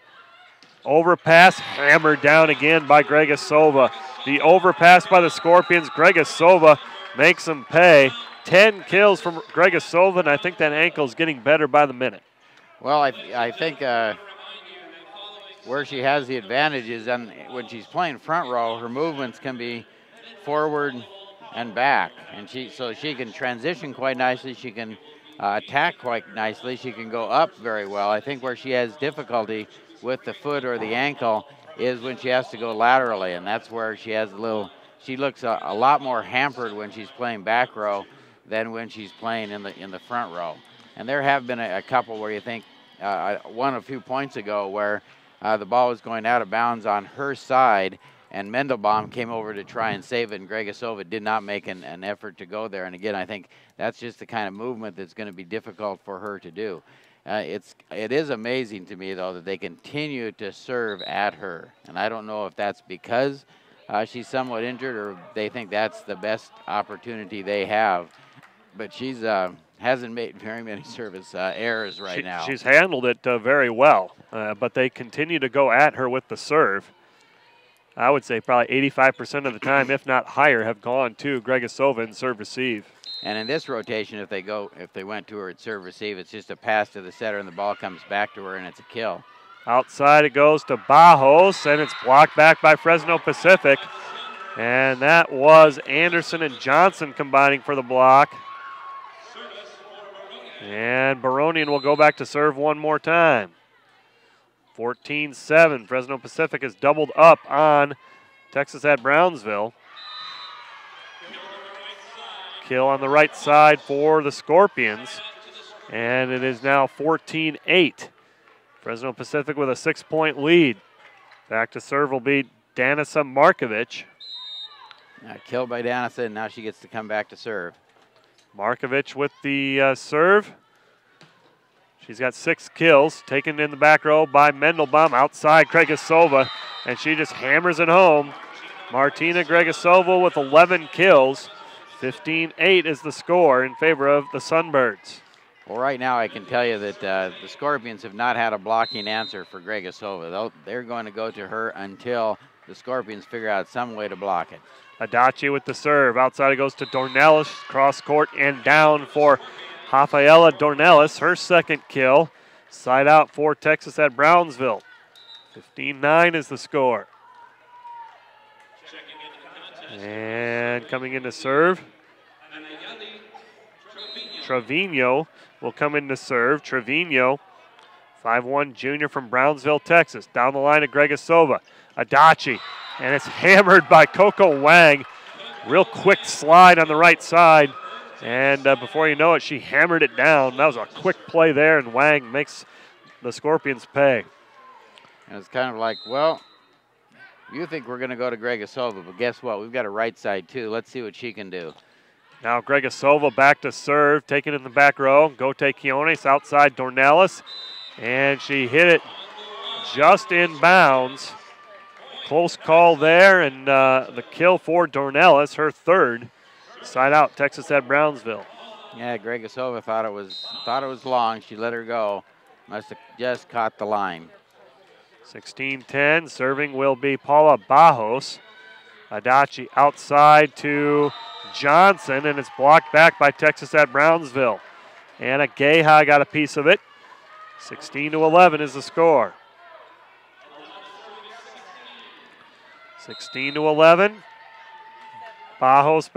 Overpass hammered down again by Gregusova. The overpass by the Scorpions. Gregusova makes them pay. 10 kills from Gregusova, and I think that ankle is getting better by the minute. Well, I think where she has the advantage is when she's playing front row, her movements can be forward and back, and so she can transition quite nicely. She can attack quite nicely. She can go up very well. I think where she has difficulty with the foot or the ankle is when she has to go laterally, and that's where she has she looks a lot more hampered when she's playing back row than when she's playing in the front row. And there have been a couple where you think, one a few points ago where the ball was going out of bounds on her side, and Mandelbaum came over to try and save it, and Gregusova did not make an effort to go there. And again, I think that's just the kind of movement that's going to be difficult for her to do. It is amazing to me, though, that they continue to serve at her. And I don't know if that's because she's somewhat injured or they think that's the best opportunity they have. But she's hasn't made very many service errors now. She's handled it very well, but they continue to go at her with the serve. I would say probably 85% of the time, if not higher, have gone to Gregusova in serve receive. And in this rotation, if they went to her at serve receive, it's just a pass to the setter, and the ball comes back to her, and it's a kill. Outside it goes to Bajos, and it's blocked back by Fresno Pacific. And that was Anderson and Johnson combining for the block. And Baronian will go back to serve one more time. 14-7. Fresno Pacific has doubled up on Texas-Brownsville. Kill on the right side for the Scorpions. And it is now 14-8. Fresno Pacific with a 6-point lead. Back to serve will be Danica Markovic. Killed by Danica, and now she gets to come back to serve. Markovic with the serve. She's got 6 kills, taken in the back row by Mandelbaum. Outside Gregusova, and she just hammers it home. Martina Gregusova with 11 kills. 15-8 is the score in favor of the Sunbirds. Well, right now I can tell you that the Scorpions have not had a blocking answer for Gregusova. They're going to go to her until the Scorpions figure out some way to block it. Adachi with the serve. Outside it goes to Dornelis, cross court and down for Rafaela Dornelis, her second kill. Side out for Texas-Brownsville. 15-9 is the score. And coming in to serve, Trevino will come in to serve. Trevino, 5'1" junior from Brownsville, Texas. Down the line to Gregusova. Adachi, and it's hammered by Coco Wang. Real quick slide on the right side, and before you know it, she hammered it down. That was a quick play there, and Wang makes the Scorpions pay. And it's kind of like, well, you think we're going to go to Gregusova, but guess what? We've got a right side, too. Let's see what she can do. Now Gregusova back to serve, taken in the back row. Gote Quiones outside Dornelis, and she hit it just in bounds. Close call there, and the kill for Dornelis, her third. Side out, Texas at Brownsville. Yeah, Gregusova thought it was long. She let her go. Must have just caught the line. 16-10, serving will be Paula Bajos. Adachi outside to Johnson, and it's blocked back by Texas at Brownsville. Anna Geha got a piece of it. 16-11 is the score. 16-11. Bajos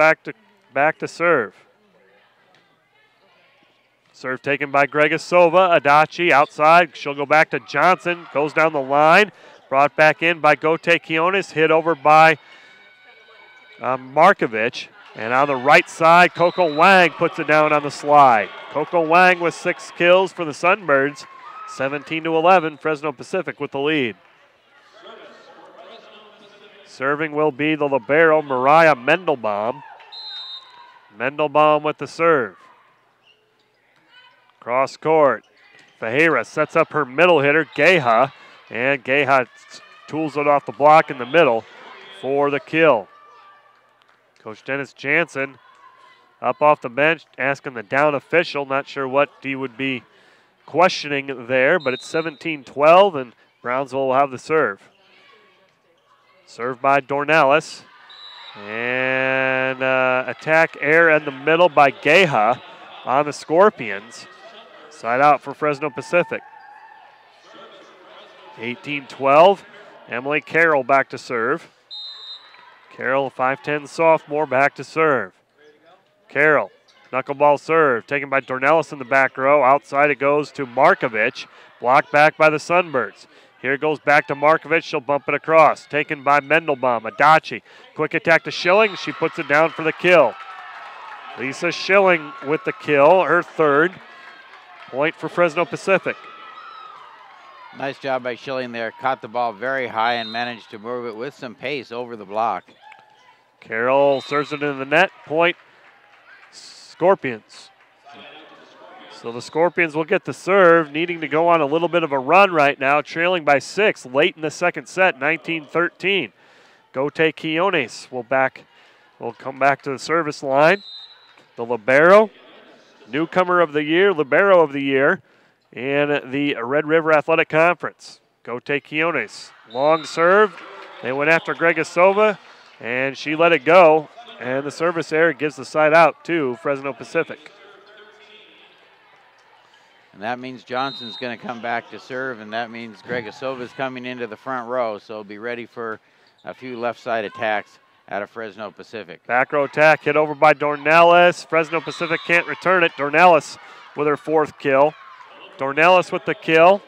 back to serve. Serve taken by Gregusova. Adachi outside. She'll go back to Johnson. Goes down the line. Brought back in by Gote Quiones. Hit over by Markovic. And on the right side, Coco Wang puts it down on the slide. Coco Wang with 6 kills for the Sunbirds. 17-11. Fresno Pacific with the lead. Serving will be the libero, Mariah Mandelbaum. Mandelbaum with the serve. Cross court. Fajera sets up her middle hitter, Geha. And Geha tools it off the block in the middle for the kill. Coach Dennis Jansen up off the bench asking the down official. Not sure what he would be questioning there, but it's 17-12 and Brownsville will have the serve. Served by Dornelis. And attack air in the middle by Geha on the Scorpions. Side out for Fresno Pacific. 18-12. Emily Carroll back to serve. Carroll, 5'10" sophomore, back to serve. Carroll, knuckleball serve, taken by Dornelis in the back row. Outside it goes to Markovic. Blocked back by the Sunbirds. Here it goes back to Markovic. She'll bump it across. Taken by Mandelbaum. Adachi. Quick attack to Schilling. She puts it down for the kill. Lisa Schilling with the kill, her third. Point for Fresno Pacific. Nice job by Schilling there. Caught the ball very high and managed to move it with some pace over the block. Carroll serves it in the net. Point Scorpions. So the Scorpions will get the serve, needing to go on a little bit of a run right now, trailing by 6 late in the second set, 19-13. Gote Quiones will come back to the service line. The libero, newcomer of the year, libero of the year, in the Red River Athletic Conference. Gote Quiones, long serve. They went after Gregusova, and she let it go. And the service error gives the side out to Fresno Pacific. And that means Johnson's going to come back to serve, and that means Gregusova's coming into the front row, so be ready for a few left side attacks out of Fresno Pacific. Back row attack hit over by Dornelis. Fresno Pacific can't return it. Dornelis with her 4th kill. Dornelis with the kill.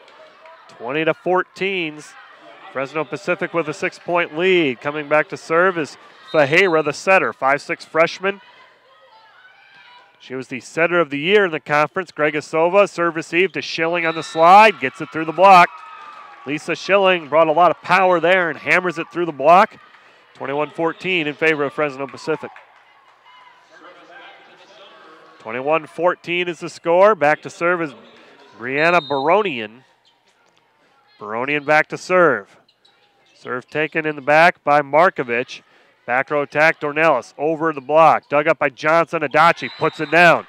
20-14. Fresno Pacific with a 6-point lead. Coming back to serve is Fajera, the setter, 5'6" freshman. She was the setter of the year in the conference. Gregusova, serve received to Schilling on the slide, gets it through the block. Lisa Schilling brought a lot of power there and hammers it through the block. 21-14 in favor of Fresno Pacific. 21-14 is the score. Back to serve is Brianna Baronian. Baronian back to serve. Serve taken in the back by Markovic. Back row attack, Dornelis over the block. Dug up by Johnson. Adachi puts it down.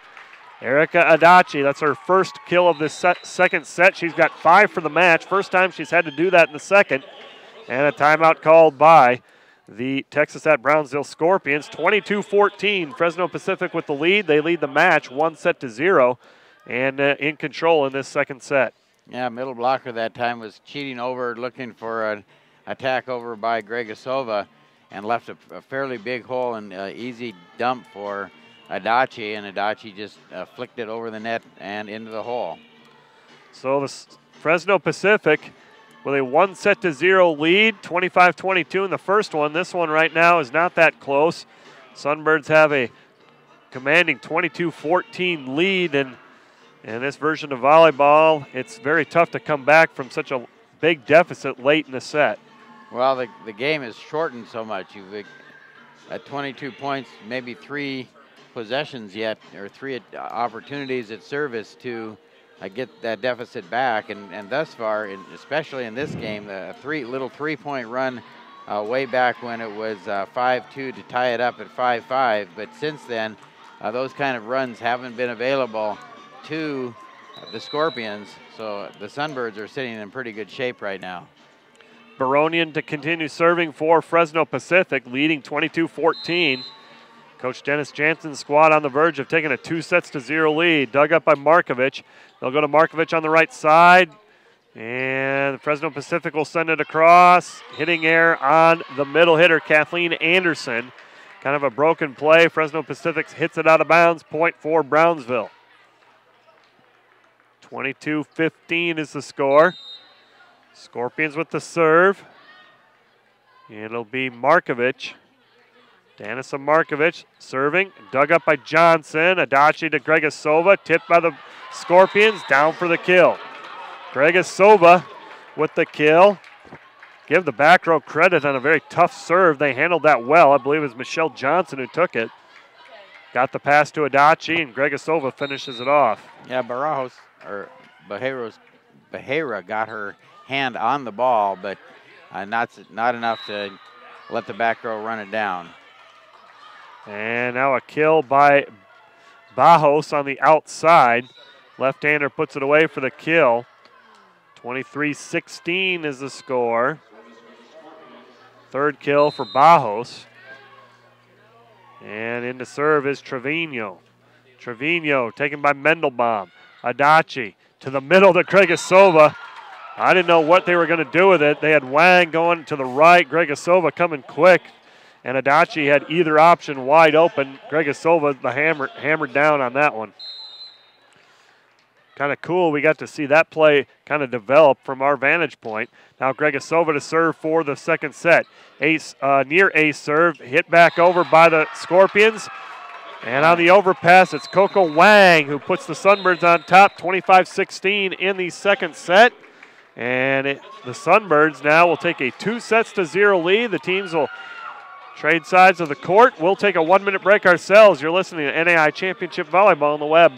Erica Adachi, that's her first kill of this second set. She's got 5 for the match. First time she's had to do that in the second. And a timeout called by the Texas at Brownsville Scorpions. 22-14, Fresno Pacific with the lead. They lead the match 1-0 and in control in this second set. Yeah, middle blocker that time was cheating over, looking for an attack over by Gregusova, and left a fairly big hole and easy dump for Adachi, and Adachi just flicked it over the net and into the hole. So the Fresno Pacific with a 1-0 lead, 25-22 in the first one. This one right now is not that close. Sunbirds have a commanding 22-14 lead, and in this version of volleyball, it's very tough to come back from such a big deficit late in the set. Well, the game is shortened so much. You've at 22 points, maybe 3 possessions yet, or 3 opportunities at service to get that deficit back. And thus far, especially in this game, a little 3-point run way back when it was 5-2 to tie it up at 5-5. But since then, those kind of runs haven't been available to the Scorpions. So the Sunbirds are sitting in pretty good shape right now. Baronian to continue serving for Fresno Pacific, leading 22-14. Coach Dennis Jansen's squad on the verge of taking a 2-0 lead. Dug up by Markovic. They'll go to Markovic on the right side. And Fresno Pacific will send it across. Hitting air on the middle hitter, Kathleen Anderson. Kind of a broken play. Fresno Pacific hits it out of bounds. Point for Brownsville. 22-15 is the score. Scorpions with the serve. It'll be Markovic. Danica Markovic serving. Dug up by Johnson. Adachi to Gregusova. Tipped by the Scorpions. Down for the kill. Gregusova with the kill. Give the back row credit on a very tough serve. They handled that well. I believe it was Michelle Johnson who took it. Got the pass to Adachi, and Gregusova finishes it off. Yeah, Behera got her hand on the ball, but not enough to let the back row run it down. And now a kill by Bajos on the outside. Left-hander puts it away for the kill. 23-16 is the score. Third kill for Bajos. And in to serve is Trevino. Trevino taken by Mandelbaum. Adachi to the middle to Gregusova. I didn't know what they were going to do with it. They had Wang going to the right, Gregusova coming quick, and Adachi had either option wide open. Gregusova hammered down on that one. Kind of cool. We got to see that play kind of develop from our vantage point. Now Gregusova to serve for the second set. Ace, near ace serve, hit back over by the Scorpions. And on the overpass, it's Coco Wang who puts the Sunbirds on top, 25-16 in the second set. And the Sunbirds now will take a 2-0 lead. The teams will trade sides of the court. We'll take a 1-minute break ourselves. You're listening to NAIA Championship Volleyball on the web.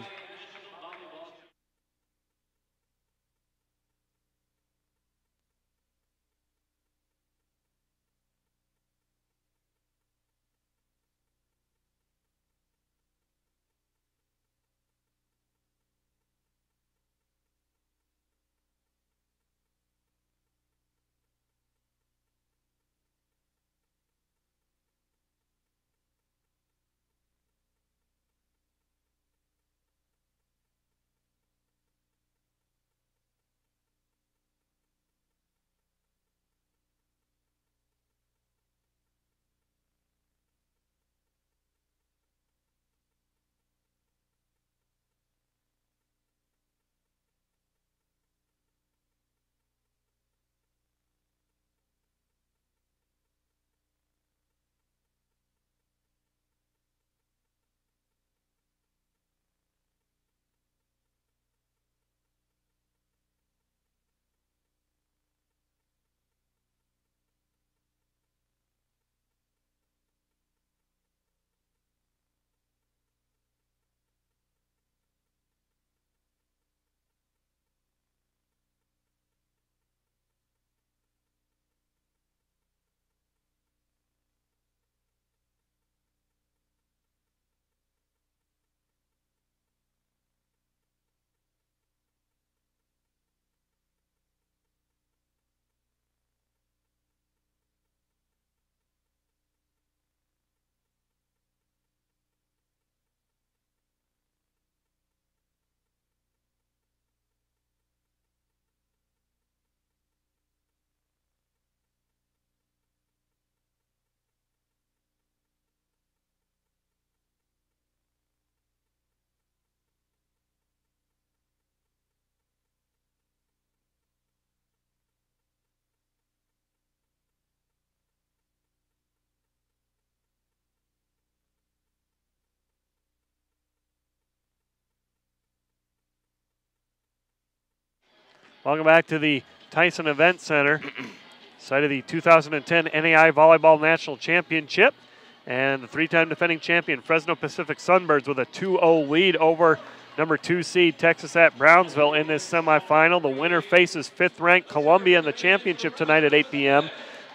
Welcome back to the Tyson Event Center, site of the 2010 NAIA Volleyball National Championship. And the three-time defending champion Fresno Pacific Sunbirds with a 2-0 lead over number 2 seed Texas-Brownsville in this semifinal. The winner faces 5th-ranked Columbia in the championship tonight at 8 p.m.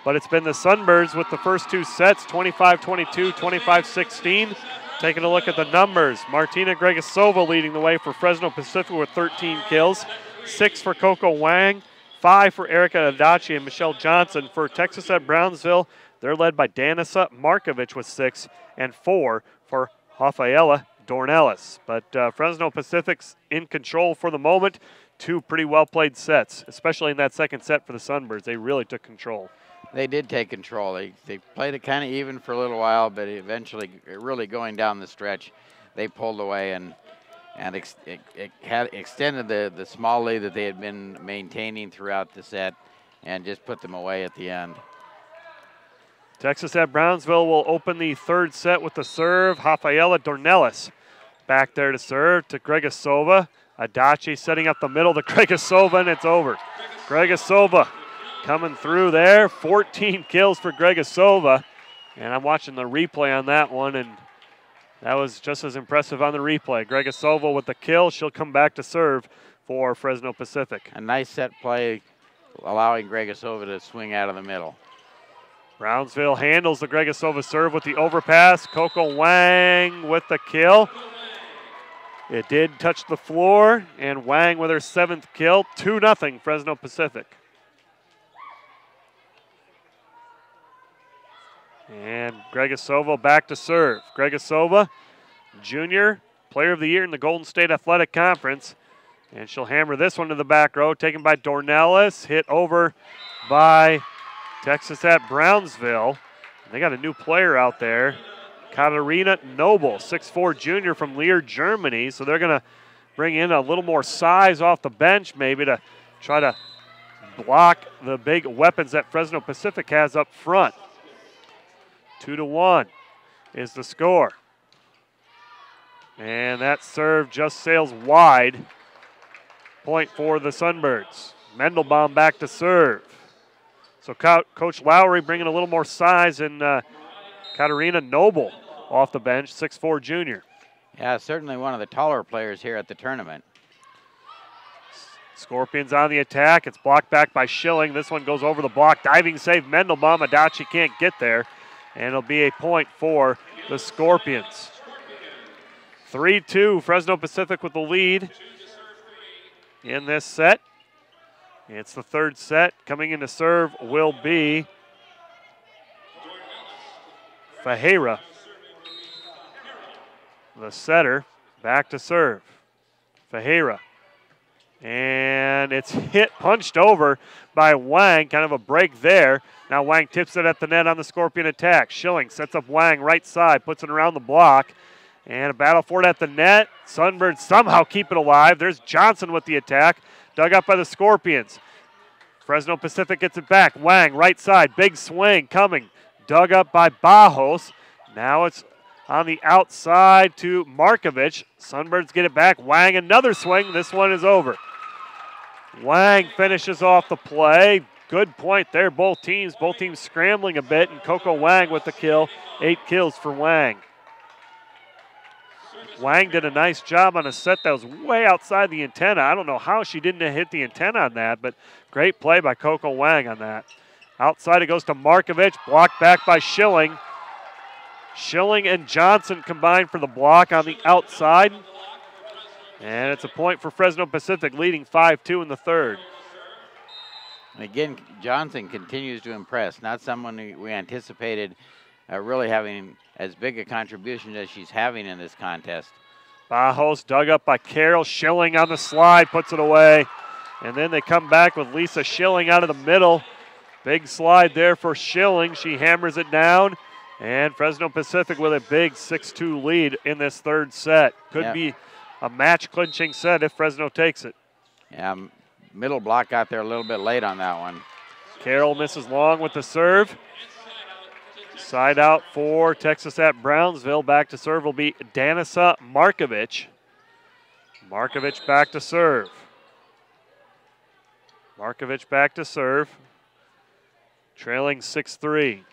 But it's been the Sunbirds with the first 2 sets, 25-22, 25-16. Taking a look at the numbers, Martina Gregusova leading the way for Fresno Pacific with 13 kills, 6 for Coco Wang, 5 for Erica Adachi and Michelle Johnson. For Texas-Brownsville, they're led by Danica Markovic with 6 and 4 for Rafaela Dornelis. But Fresno Pacific's in control for the moment. 2 pretty well-played sets, especially in that second set for the Sunbirds. They really took control. They did take control. They played it kind of even for a little while, but eventually, really going down the stretch, they pulled away and it had extended the small lead that they had been maintaining throughout the set and just put them away at the end. Texas-Brownsville will open the third set with the serve. Rafaela Dornelis back there to serve to Gregusova. Adachi setting up the middle to Gregusova, and it's over. Gregusova coming through there. 14 kills for Gregusova. And I'm watching the replay on that one, and that was just as impressive on the replay. Gregusova with the kill. She'll come back to serve for Fresno Pacific. A nice set play, allowing Gregusova to swing out of the middle. Brownsville handles the Gregusova serve with the overpass. Coco Wang with the kill. It did touch the floor, and Wang with her 7th kill. 2-0 Fresno Pacific. And Gregusova back to serve. Gregusova, junior, player of the year in the Golden State Athletic Conference. And she'll hammer this one to the back row, taken by Dornelis, hit over by Texas-Brownsville. They got a new player out there, Katharina Noble, 6'4" junior from Leer, Germany. So they're going to bring in a little more size off the bench maybe to try to block the big weapons that Fresno Pacific has up front. 2-1 is the score. And that serve just sails wide. Point for the Sunbirds. Mandelbaum back to serve. So Coach Lowry bringing a little more size in Katharina Noble off the bench, 6'4" junior. Yeah, certainly one of the taller players here at the tournament. Scorpions on the attack. It's blocked back by Schilling. This one goes over the block. Diving save Mandelbaum. Adachi can't get there. And it'll be a point for the Scorpions. 3-2, Fresno Pacific with the lead in this set. It's the third set. Coming in to serve will be Fajera. The setter back to serve. Fajera. And it's punched over by Wang, kind of a break there. Now Wang tips it at the net on the Scorpion attack. Schilling sets up Wang right side, puts it around the block. And a battle for it at the net. Sunbirds somehow keep it alive. There's Johnson with the attack, dug up by the Scorpions. Fresno Pacific gets it back. Wang right side, big swing coming. Dug up by Bajos. Now it's on the outside to Markovic. Sunbirds get it back. Wang another swing. This one is over. Wang finishes off the play. Good point there, both teams scrambling a bit, and Coco Wang with the kill. 8 kills for Wang. Wang did a nice job on a set that was way outside the antenna. I don't know how she didn't hit the antenna on that, but great play by Coco Wang on that. Outside it goes to Markovic, blocked back by Schilling. Schilling and Johnson combined for the block on the outside. And it's a point for Fresno Pacific, leading 5-2 in the third. And again, Johnson continues to impress. Not someone we anticipated really having as big a contribution as she's having in this contest. Bajos dug up by Carol. Schilling on the slide, puts it away. And then they come back with Lisa Schilling out of the middle. Big slide there for Schilling. She hammers it down. And Fresno Pacific with a big 6-2 lead in this third set. Could be a match-clinching set if Fresno takes it. Yeah, middle block got there a little bit late on that one. Carroll misses long with the serve. Side out for Texas-Brownsville. Back to serve will be Danica Markovic. Markovic back to serve. Markovic back to serve. Trailing 6-3.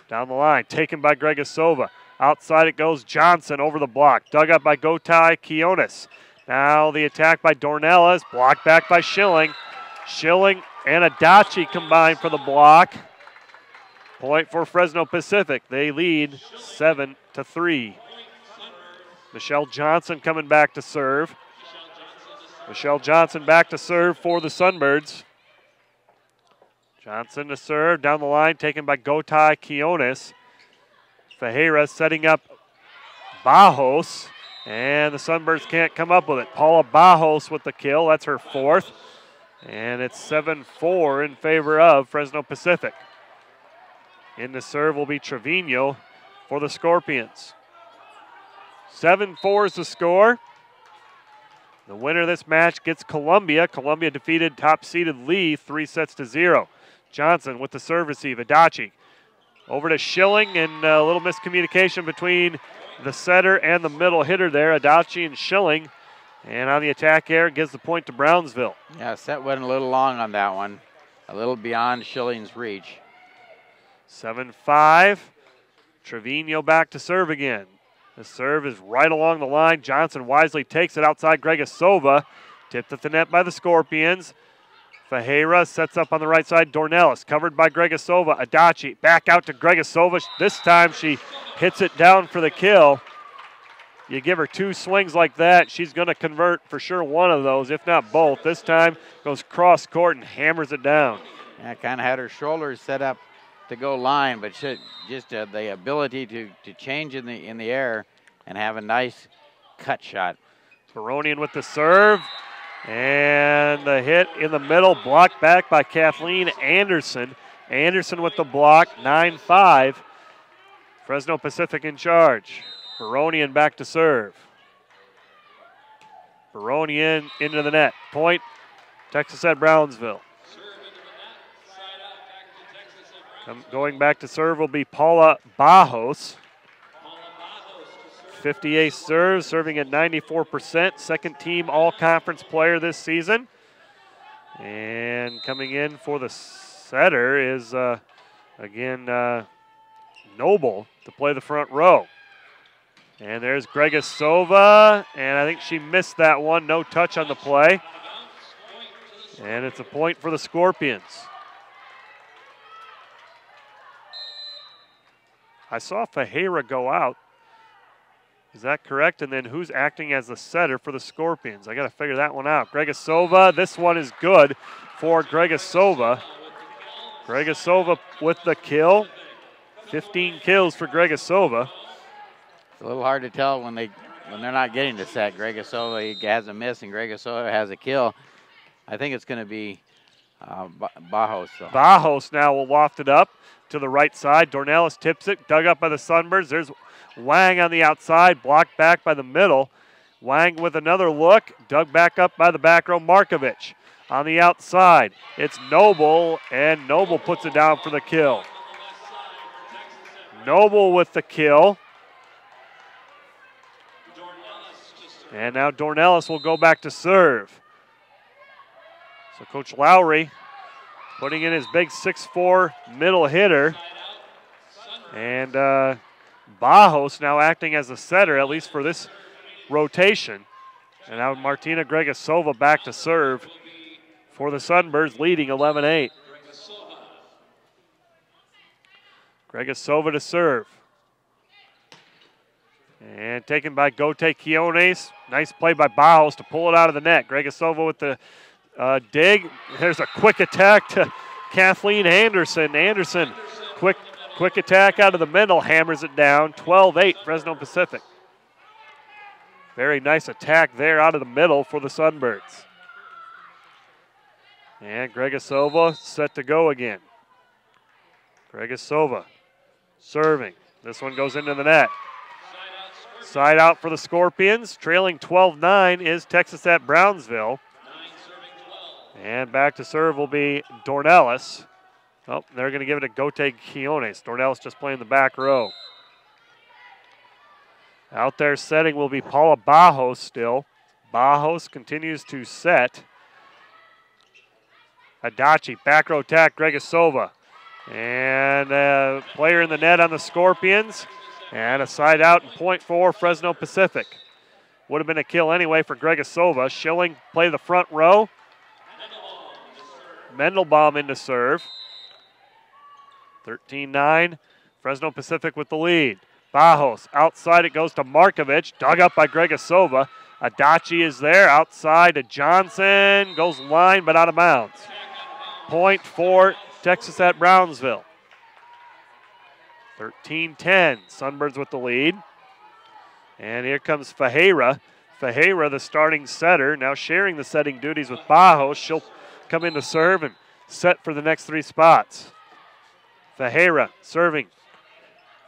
Down the line, taken by Gregusova. Outside it goes Johnson over the block. Dug up by Gotai Kionis. Now the attack by Dornelas. Blocked back by Schilling. Schilling and Adachi combined for the block. Point for Fresno Pacific. They lead 7-3. Michelle Johnson coming back to serve. Michelle Johnson back to serve for the Sunbirds. Johnson to serve, down the line, taken by Gotai Kionis. Fajera setting up Bajos, and the Sunbirds can't come up with it. Paula Bajos with the kill, that's her fourth. And it's 7-4 in favor of Fresno Pacific. In the serve will be Trevino for the Scorpions. 7-4 is the score. The winner of this match gets Columbia. Columbia defeated top-seeded Lee 3-0. Johnson with the serve receive. Adachi over to Schilling, and a little miscommunication between the setter and the middle hitter there. Adachi and Schilling. And on the attack air, gives the point to Brownsville. Yeah, set went a little long on that one. A little beyond Schilling's reach. 7-5. Trevino back to serve again. The serve is right along the line. Johnson wisely takes it outside Gregusova. Tipped at the net by the Scorpions. Fajera sets up on the right side. Dornelis covered by Gregusova. Adachi back out to Gregusova. This time she hits it down for the kill. You give her two swings like that, she's going to convert for sure one of those, if not both. This time goes cross court and hammers it down. Yeah, kind of had her shoulders set up to go line, but she just the ability to change in the air and have a nice cut shot. Baronian with the serve, and the hit in the middle, blocked back by Kathleen Anderson. Anderson with the block, 9-5. Fresno Pacific in charge. Baronian back to serve. Baronian into the net. Point, Texas-Brownsville. Going back to serve will be Paula Bajos. 58 serves, serving at 94%. Second team all-conference player this season. And coming in for the setter is, again, Noble to play the front row. And there's Gregusova, and I think she missed that one. No touch on the play. And it's a point for the Scorpions. I saw Fajera go out. Is that correct? And then who's acting as the setter for the Scorpions? I got to figure that one out. Gregusova, this one is good for Gregusova. Gregusova with the kill. 15 kills for Gregusova. It's a little hard to tell when they're not getting the set. Gregusova has a miss and Gregusova has a kill. I think it's going to be Bajos. Though. Bajos now will loft it up to the right side. Dornelis tips it, dug up by the Sunbirds. There's Wang on the outside, blocked back by the middle. Wang with another look, dug back up by the back row. Markovic on the outside. It's Noble, and Noble puts it down for the kill. Noble with the kill. And now Dornelis will go back to serve. So Coach Lowry putting in his big 6'4" middle hitter. And Bajos now acting as a setter, at least for this rotation. And now Martina Gregusova back to serve for the Sunbirds, leading 11-8. Gregusova to serve. And taken by Gote Quiones. Nice play by Bajos to pull it out of the net. Gregusova with the dig. There's a quick attack to Kathleen Anderson. Anderson, quick attack out of the middle, hammers it down. 12-8, Fresno Pacific. Very nice attack there out of the middle for the Sunbirds. And Gregusova set to go again. Gregusova serving. This one goes into the net. Side out for the Scorpions. Trailing 12-9 is Texas-Brownsville. And back to serve will be Dornelis. Oh, they're going to give it to Gote Quiones. Dornelis just playing the back row. Out there setting will be Paula Bajos still. Bajos continues to set. Adachi, back row attack, Gregusova. And a player in the net on the Scorpions. And a side out and point for Fresno Pacific. Would have been a kill anyway for Gregusova. Schilling play the front row. Mandelbaum into serve. 13-9, Fresno Pacific with the lead. Bajos, outside it goes to Markovic, dug up by Gregusova. Adachi is there, outside to Johnson, goes line but out of bounds. Point for Texas at Brownsville. 13-10, Sunbirds with the lead. And here comes Fajera. Fajera, the starting setter, now sharing the setting duties with Bajos. She'll come in to serve and set for the next 3 spots. Fajera serving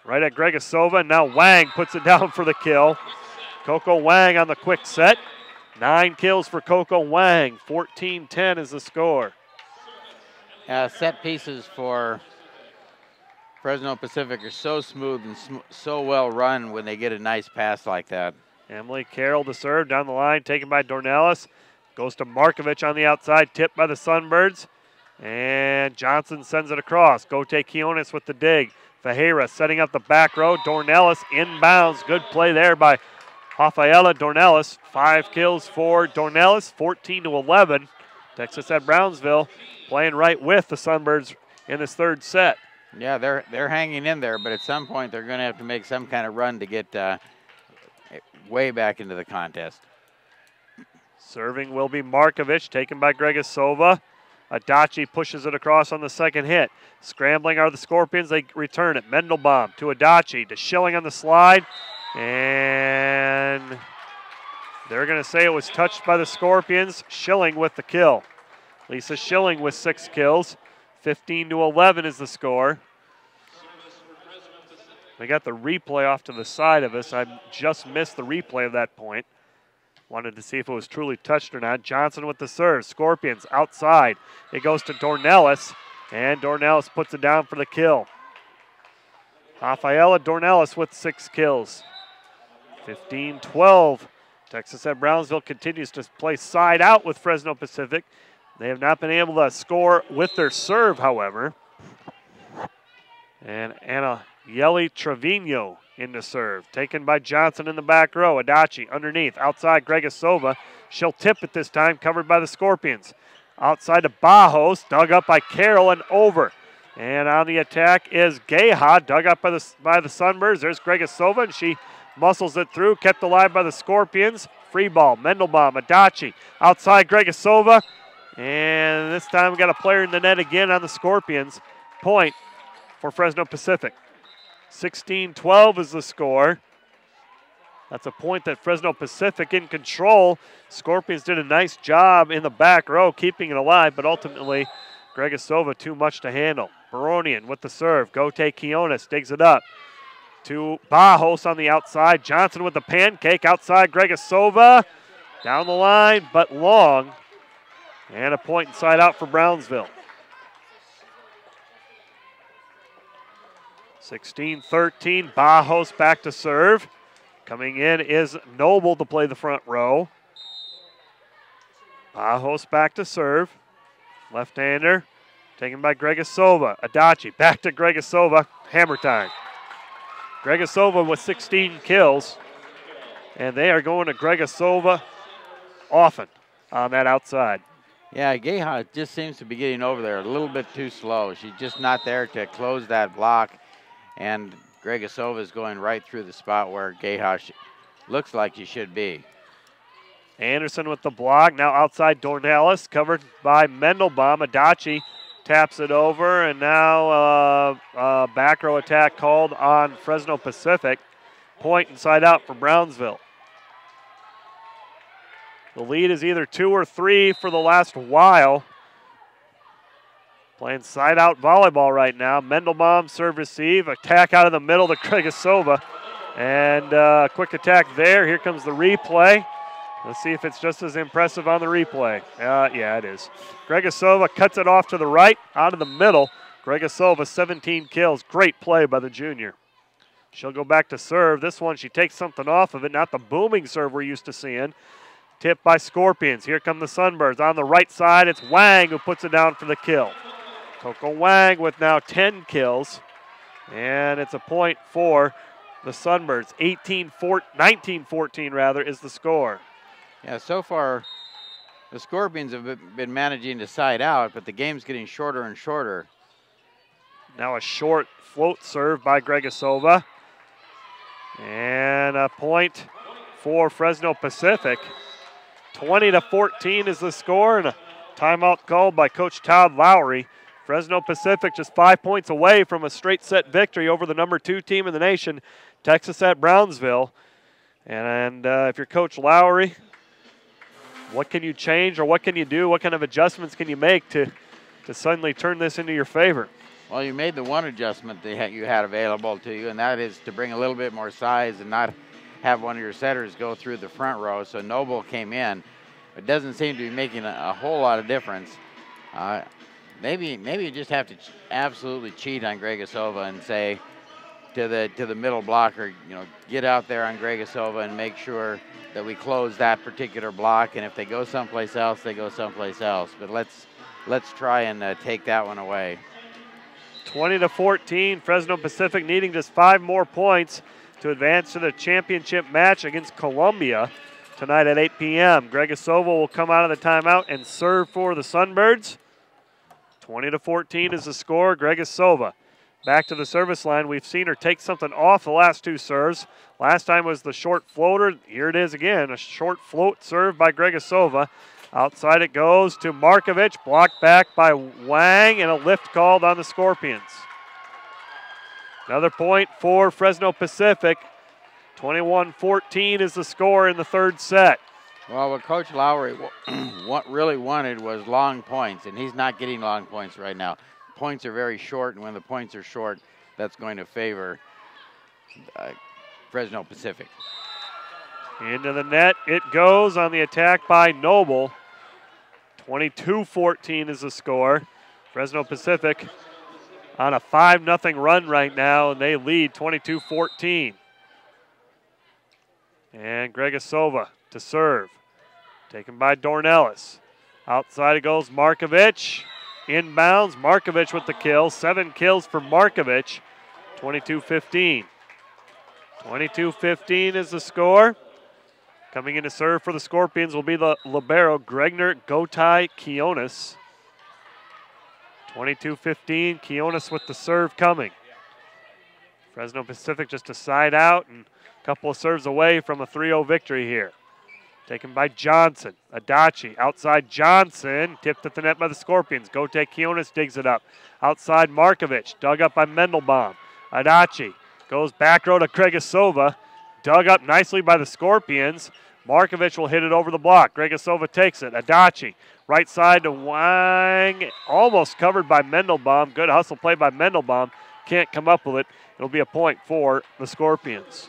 right at Gregusova, and now Wang puts it down for the kill. Coco Wang on the quick set. 9 kills for Coco Wang. 14-10 is the score. Set pieces for Fresno Pacific are so smooth and so well run when they get a nice pass like that. Emily Carroll to serve down the line, taken by Dornelis. Goes to Markovic on the outside, tipped by the Sunbirds. And Johnson sends it across. Gote Quiones with the dig. Fajera setting up the back row. Dornelis inbounds. Good play there by Rafaela Dornelis. 5 kills for Dornelis, 14-11. Texas at Brownsville playing right with the Sunbirds in this 3rd set. Yeah, they're hanging in there, but at some point they're going to have to make some kind of run to get way back into the contest. Serving will be Markovic, taken by Gregusova. Adachi pushes it across on the second hit. Scrambling are the Scorpions. They return it. Mandelbaum to Adachi, to Schilling on the slide. And they're going to say it was touched by the Scorpions. Schilling with the kill. Lisa Schilling with 6 kills. 15-11 is the score. We got the replay off to the side of us. I just missed the replay of that point. Wanted to see if it was truly touched or not. Johnson with the serve. Scorpions outside. It goes to Dornelis, and Dornelis puts it down for the kill. Rafaela Dornelis with 6 kills. 15-12. Texas at Brownsville continues to play side out with Fresno Pacific. They have not been able to score with their serve, however. And Anna Yeli Trevino in the serve. Taken by Johnson in the back row. Adachi underneath. Outside Gregusova. She'll tip it this time. Covered by the Scorpions. Outside to Bajos. Dug up by Carroll and over. And on the attack is Geha. Dug up by the Sunbirds. There's Gregusova, and she muscles it through. Kept alive by the Scorpions. Free ball. Mandelbaum. Adachi. Outside Gregusova. And this time we got a player in the net again on the Scorpions. Point for Fresno Pacific. 16-12 is the score. That's a point that Fresno Pacific in control. Scorpions did a nice job in the back row keeping it alive, but ultimately Gregusova too much to handle. Baronian with the serve. Gote Quiones digs it up to Bajos on the outside. Johnson with the pancake outside Gregusova. Down the line, but long. And a point inside out for Brownsville. 16-13, Bajos back to serve. Coming in is Noble to play the front row. Bajos back to serve. Left-hander, taken by Gregusova. Adachi back to Gregusova. Hammer time. Gregusova with 16 kills. And they are going to Gregusova often on that outside. Yeah, Geha just seems to be getting over there a little bit too slow. She's just not there to close that block. And Gregusova is going right through the spot where Geha looks like she should be. Anderson with the block. Now outside Dornelis, covered by Mandelbaum. Adachi taps it over, and now back row attack called on Fresno Pacific. Point inside out for Brownsville. The lead is either 2 or 3 for the last while. Playing side-out volleyball right now. Mandelbaum serve receive. Attack out of the middle to Gregusova. And quick attack there. Here comes the replay. Let's see if it's just as impressive on the replay. Yeah, it is. Gregusova cuts it off to the right, out of the middle. Gregusova, 17 kills. Great play by the junior. She'll go back to serve. This one, she takes something off of it. Not the booming serve we're used to seeing. Tipped by Scorpions. Here come the Sunbirds. On the right side, it's Wang who puts it down for the kill. Coco Wang with now 10 kills. And it's a point for the Sunbirds. 19-14 rather is the score. Yeah, so far the Scorpions have been managing to side out, but the game's getting shorter and shorter. Now a short float serve by Gregusova. And a point for Fresno Pacific. 20-14 is the score, and a timeout called by Coach Todd Lowry. Fresno Pacific just 5 points away from a straight set victory over the number 2 team in the nation, Texas at Brownsville. And if you're Coach Lowry, what can you change or what can you do? What kind of adjustments can you make to suddenly turn this into your favor? Well, you made the one adjustment that you had available to you, and that is to bring a little bit more size and not have one of your setters go through the front row. So Noble came in. It doesn't seem to be making a whole lot of difference. Maybe you just have to absolutely cheat on Gregusova and say to the middle blocker, get out there on Gregusova and make sure that we close that particular block. And if they go someplace else, they go someplace else. But let's try and take that one away. 20-14, Fresno Pacific needing just 5 more points to advance to the championship match against Columbia tonight at 8 p.m. Gregusova will come out of the timeout and serve for the Sunbirds. 20-14 is the score. Gregusova back to the service line. We've seen her take something off the last 2 serves. Last time was the short floater. Here it is again, a short float serve by Gregusova. Outside it goes to Markovic, blocked back by Wang, and a lift called on the Scorpions. Another point for Fresno Pacific. 21-14 is the score in the 3rd set. Well, what Coach Lowry really wanted was long points, and he's not getting long points right now. Points are very short, and when the points are short, that's going to favor Fresno Pacific. Into the net it goes on the attack by Noble. 22-14 is the score. Fresno Pacific on a 5-0 run right now, and they lead 22-14. And Gregusova to serve. Taken by Dornelis. Outside it goes Markovic. Inbounds, Markovic with the kill. 7 kills for Markovic. 22-15. 22-15 is the score. Coming in to serve for the Scorpions will be the libero, Gregner Gotai Kionis. 22-15, Kionis with the serve coming. Fresno Pacific just a side out and a couple of serves away from a 3-0 victory here. Taken by Johnson. Adachi outside Johnson. Tipped at the net by the Scorpions. Gotai Kionis digs it up. Outside Markovic. Dug up by Mandelbaum. Adachi goes back row to Gregusova. Dug up nicely by the Scorpions. Markovic will hit it over the block. Gregusova takes it. Adachi. Right side to Wang. Almost covered by Mandelbaum. Good hustle play by Mandelbaum. Can't come up with it. It'll be a point for the Scorpions.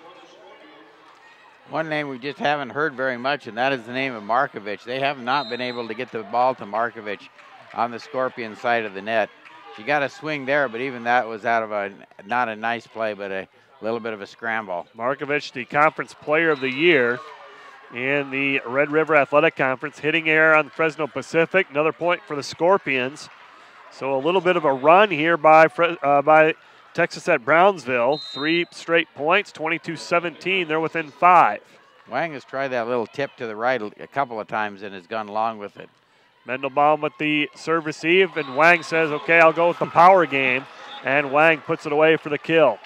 One name we just haven't heard very much, and that is the name of Markovic. They have not been able to get the ball to Markovic on the Scorpion side of the net. She got a swing there, but even that was out of not a nice play, but a little bit of a scramble. Markovic, the Conference Player of the Year in the Red River Athletic Conference, hitting air on Fresno Pacific. Another point for the Scorpions. So a little bit of a run here by Texas at Brownsville. 3 straight points, 22-17. They're within 5. Wang has tried that little tip to the right a couple of times and has gone long with it. Mandelbaum with the serve receive, and Wang says, okay, I'll go with the power game. And Wang puts it away for the kill.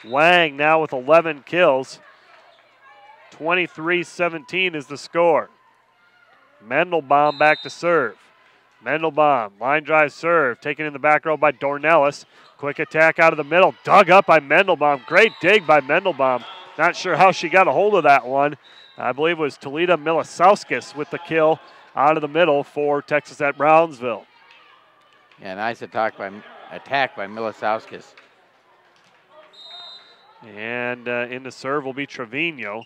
Wang now with 11 kills. 23-17 is the score. Mandelbaum back to serve. Mandelbaum, line drive serve, taken in the back row by Dornelis. Quick attack out of the middle, dug up by Mandelbaum. Great dig by Mandelbaum. Not sure how she got a hold of that one. I believe it was Talita Milisauskis with the kill out of the middle for Texas at Brownsville. Yeah, nice attack by Milisauskis. And in the serve will be Trevino.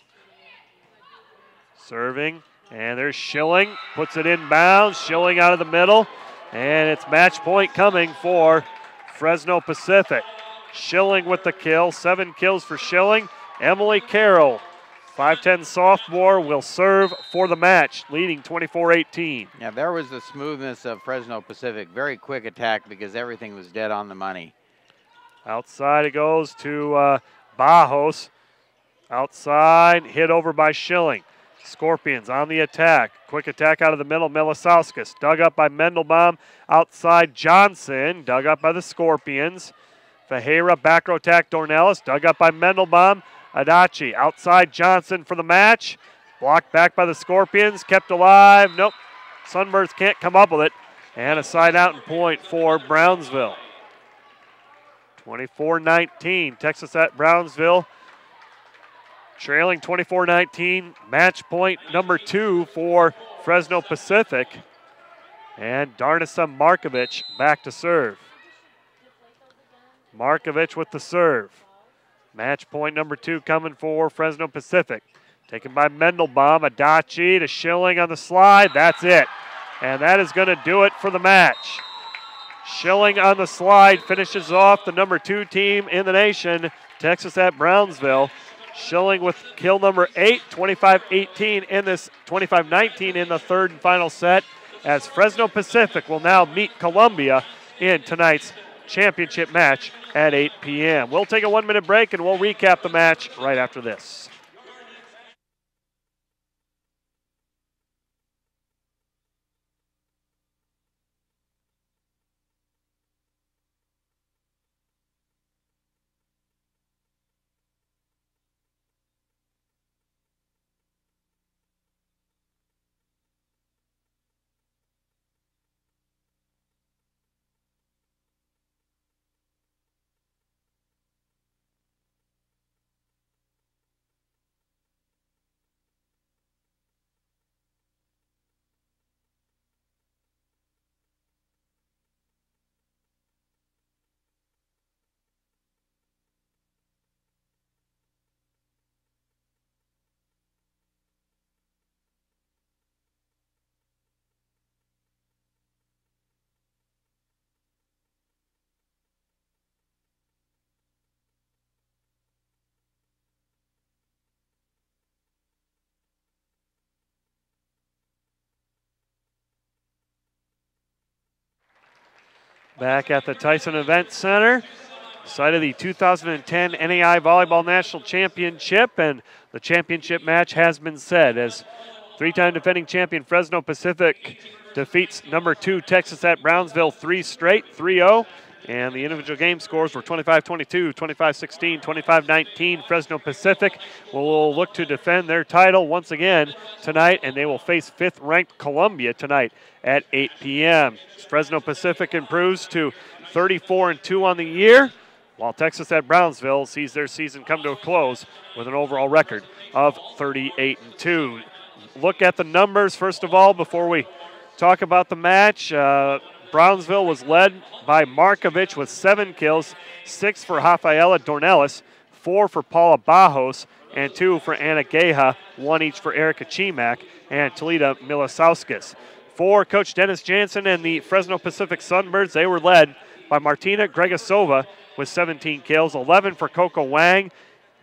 Serving, and there's Schilling. Puts it inbounds. Schilling out of the middle. And it's match point coming for Fresno Pacific. Schilling with the kill. 7 kills for Schilling. Emily Carroll 5'10 sophomore will serve for the match, leading 24-18. Yeah, there was the smoothness of Fresno Pacific. Very quick attack because everything was dead on the money. Outside it goes to Bajos. Outside, hit over by Schilling. Scorpions on the attack. Quick attack out of the middle, Milisauskas. Dug up by Mandelbaum. Outside, Johnson. Dug up by the Scorpions. Fajera, back row attack, Dornelis. Dug up by Mandelbaum. Adachi. Outside, Johnson for the match. Blocked back by the Scorpions. Kept alive. Nope. Sunbirds can't come up with it. And a side out and point for Brownsville. 24-19. Texas at Brownsville. Trailing 24-19, match point number 2 for Fresno Pacific. And Darnasa Markovic back to serve. Markovic with the serve. Match point number 2 coming for Fresno Pacific. Taken by Mandelbaum, Adachi to Schilling on the slide. That's it. And that is going to do it for the match. Schilling on the slide finishes off the number 2 team in the nation, Texas at Brownsville. Schilling with kill number 8, 25-18 in this 25-19 in the third and final set, as Fresno Pacific will now meet Columbia in tonight's championship match at 8 p.m. We'll take a 1-minute break and we'll recap the match right after this. Back at the Tyson Event Center, site of the 2010 NAIA Volleyball National Championship, and the championship match has been set as 3-time defending champion Fresno Pacific defeats number 2 Texas at Brownsville 3 straight, 3-0. And the individual game scores were 25-22, 25-16, 25-19. Fresno Pacific will look to defend their title once again tonight, and they will face 5th-ranked Columbia tonight at 8 p.m. Fresno Pacific improves to 34-2 on the year, while Texas at Brownsville sees their season come to a close with an overall record of 38-2. Look at the numbers, first of all, before we talk about the match. Brownsville was led by Markovic with 7 kills, 6 for Rafaela Dornelis, 4 for Paula Bajos, and 2 for Anna Geha, 1 each for Erica Chimak and Talita Milisauskas. For Coach Dennis Jansen and the Fresno Pacific Sunbirds, they were led by Martina Gregusova with 17 kills, 11 for Coco Wang,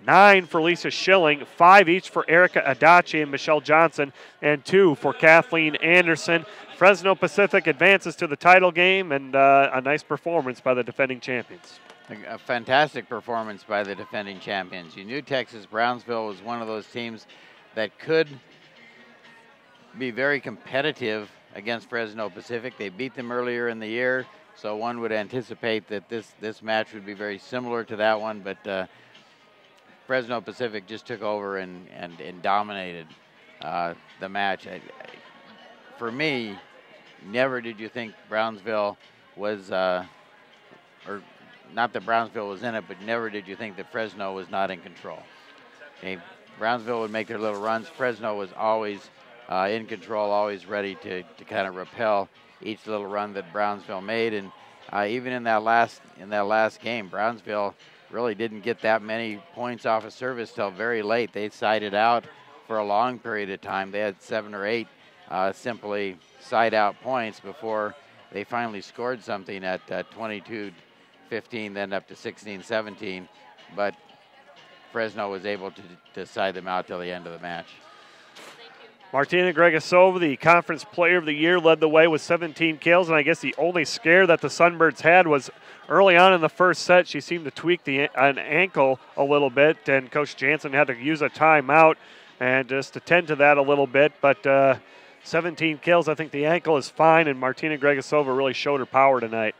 9 for Lisa Schilling, 5 each for Erica Adachi and Michelle Johnson, and 2 for Kathleen Anderson. Fresno Pacific advances to the title game, and a nice performance by the defending champions. A fantastic performance by the defending champions. You knew Texas-Brownsville was one of those teams that could be very competitive against Fresno Pacific. They beat them earlier in the year, so one would anticipate that this match would be very similar to that one, but Fresno Pacific just took over and dominated the match. For me, never did you think Brownsville was, or not that Brownsville was in it, but never did you think that Fresno was not in control. Okay, Brownsville would make their little runs. Fresno was always in control, always ready to kind of repel each little run that Brownsville made. And even in that last game, Brownsville really didn't get that many points off of service till very late. They sided out for a long period of time. They had 7 or 8 simply side out points before they finally scored something at 22-15, then up to 16-17. But Fresno was able to decide them out till the end of the match. Martina Gregusova, the Conference Player of the Year, led the way with 17 kills, and I guess the only scare that the Sunbirds had was early on in the first set. She seemed to tweak an ankle a little bit, and Coach Jansen had to use a timeout and just attend to that a little bit. But 17 kills, I think the ankle is fine, and Martina Gregusova really showed her power tonight.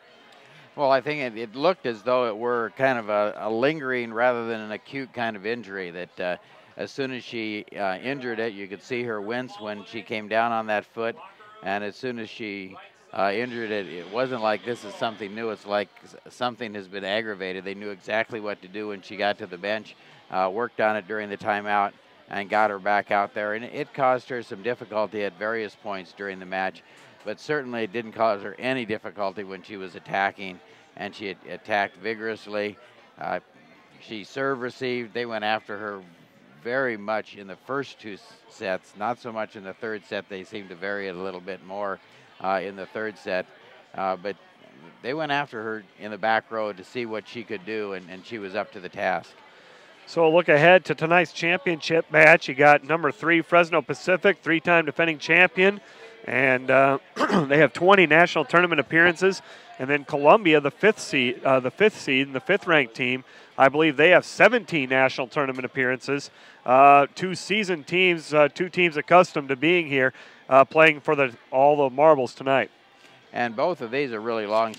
Well, I think it looked as though it were kind of a lingering rather than an acute kind of injury, that as soon as she injured it, you could see her wince when she came down on that foot. And as soon as she injured it, it wasn't like this is something new. It's like something has been aggravated. They knew exactly what to do when she got to the bench, worked on it during the timeout, and got her back out there. And it caused her some difficulty at various points during the match, but certainly it didn't cause her any difficulty when she was attacking, and she attacked vigorously. She serve received. They went after her very much in the first two sets, not so much in the third set. They seemed to vary it a little bit more in the third set, but they went after her in the back row to see what she could do, and she was up to the task. So a look ahead to tonight's championship match. You got number 3 Fresno Pacific, 3-time defending champion, and they have 20 national tournament appearances. And then Columbia, the fifth seed and the 5th ranked team, I believe they have 17 national tournament appearances. 2 seasoned teams, 2 teams accustomed to being here, playing for all the marbles tonight. And both of these are really long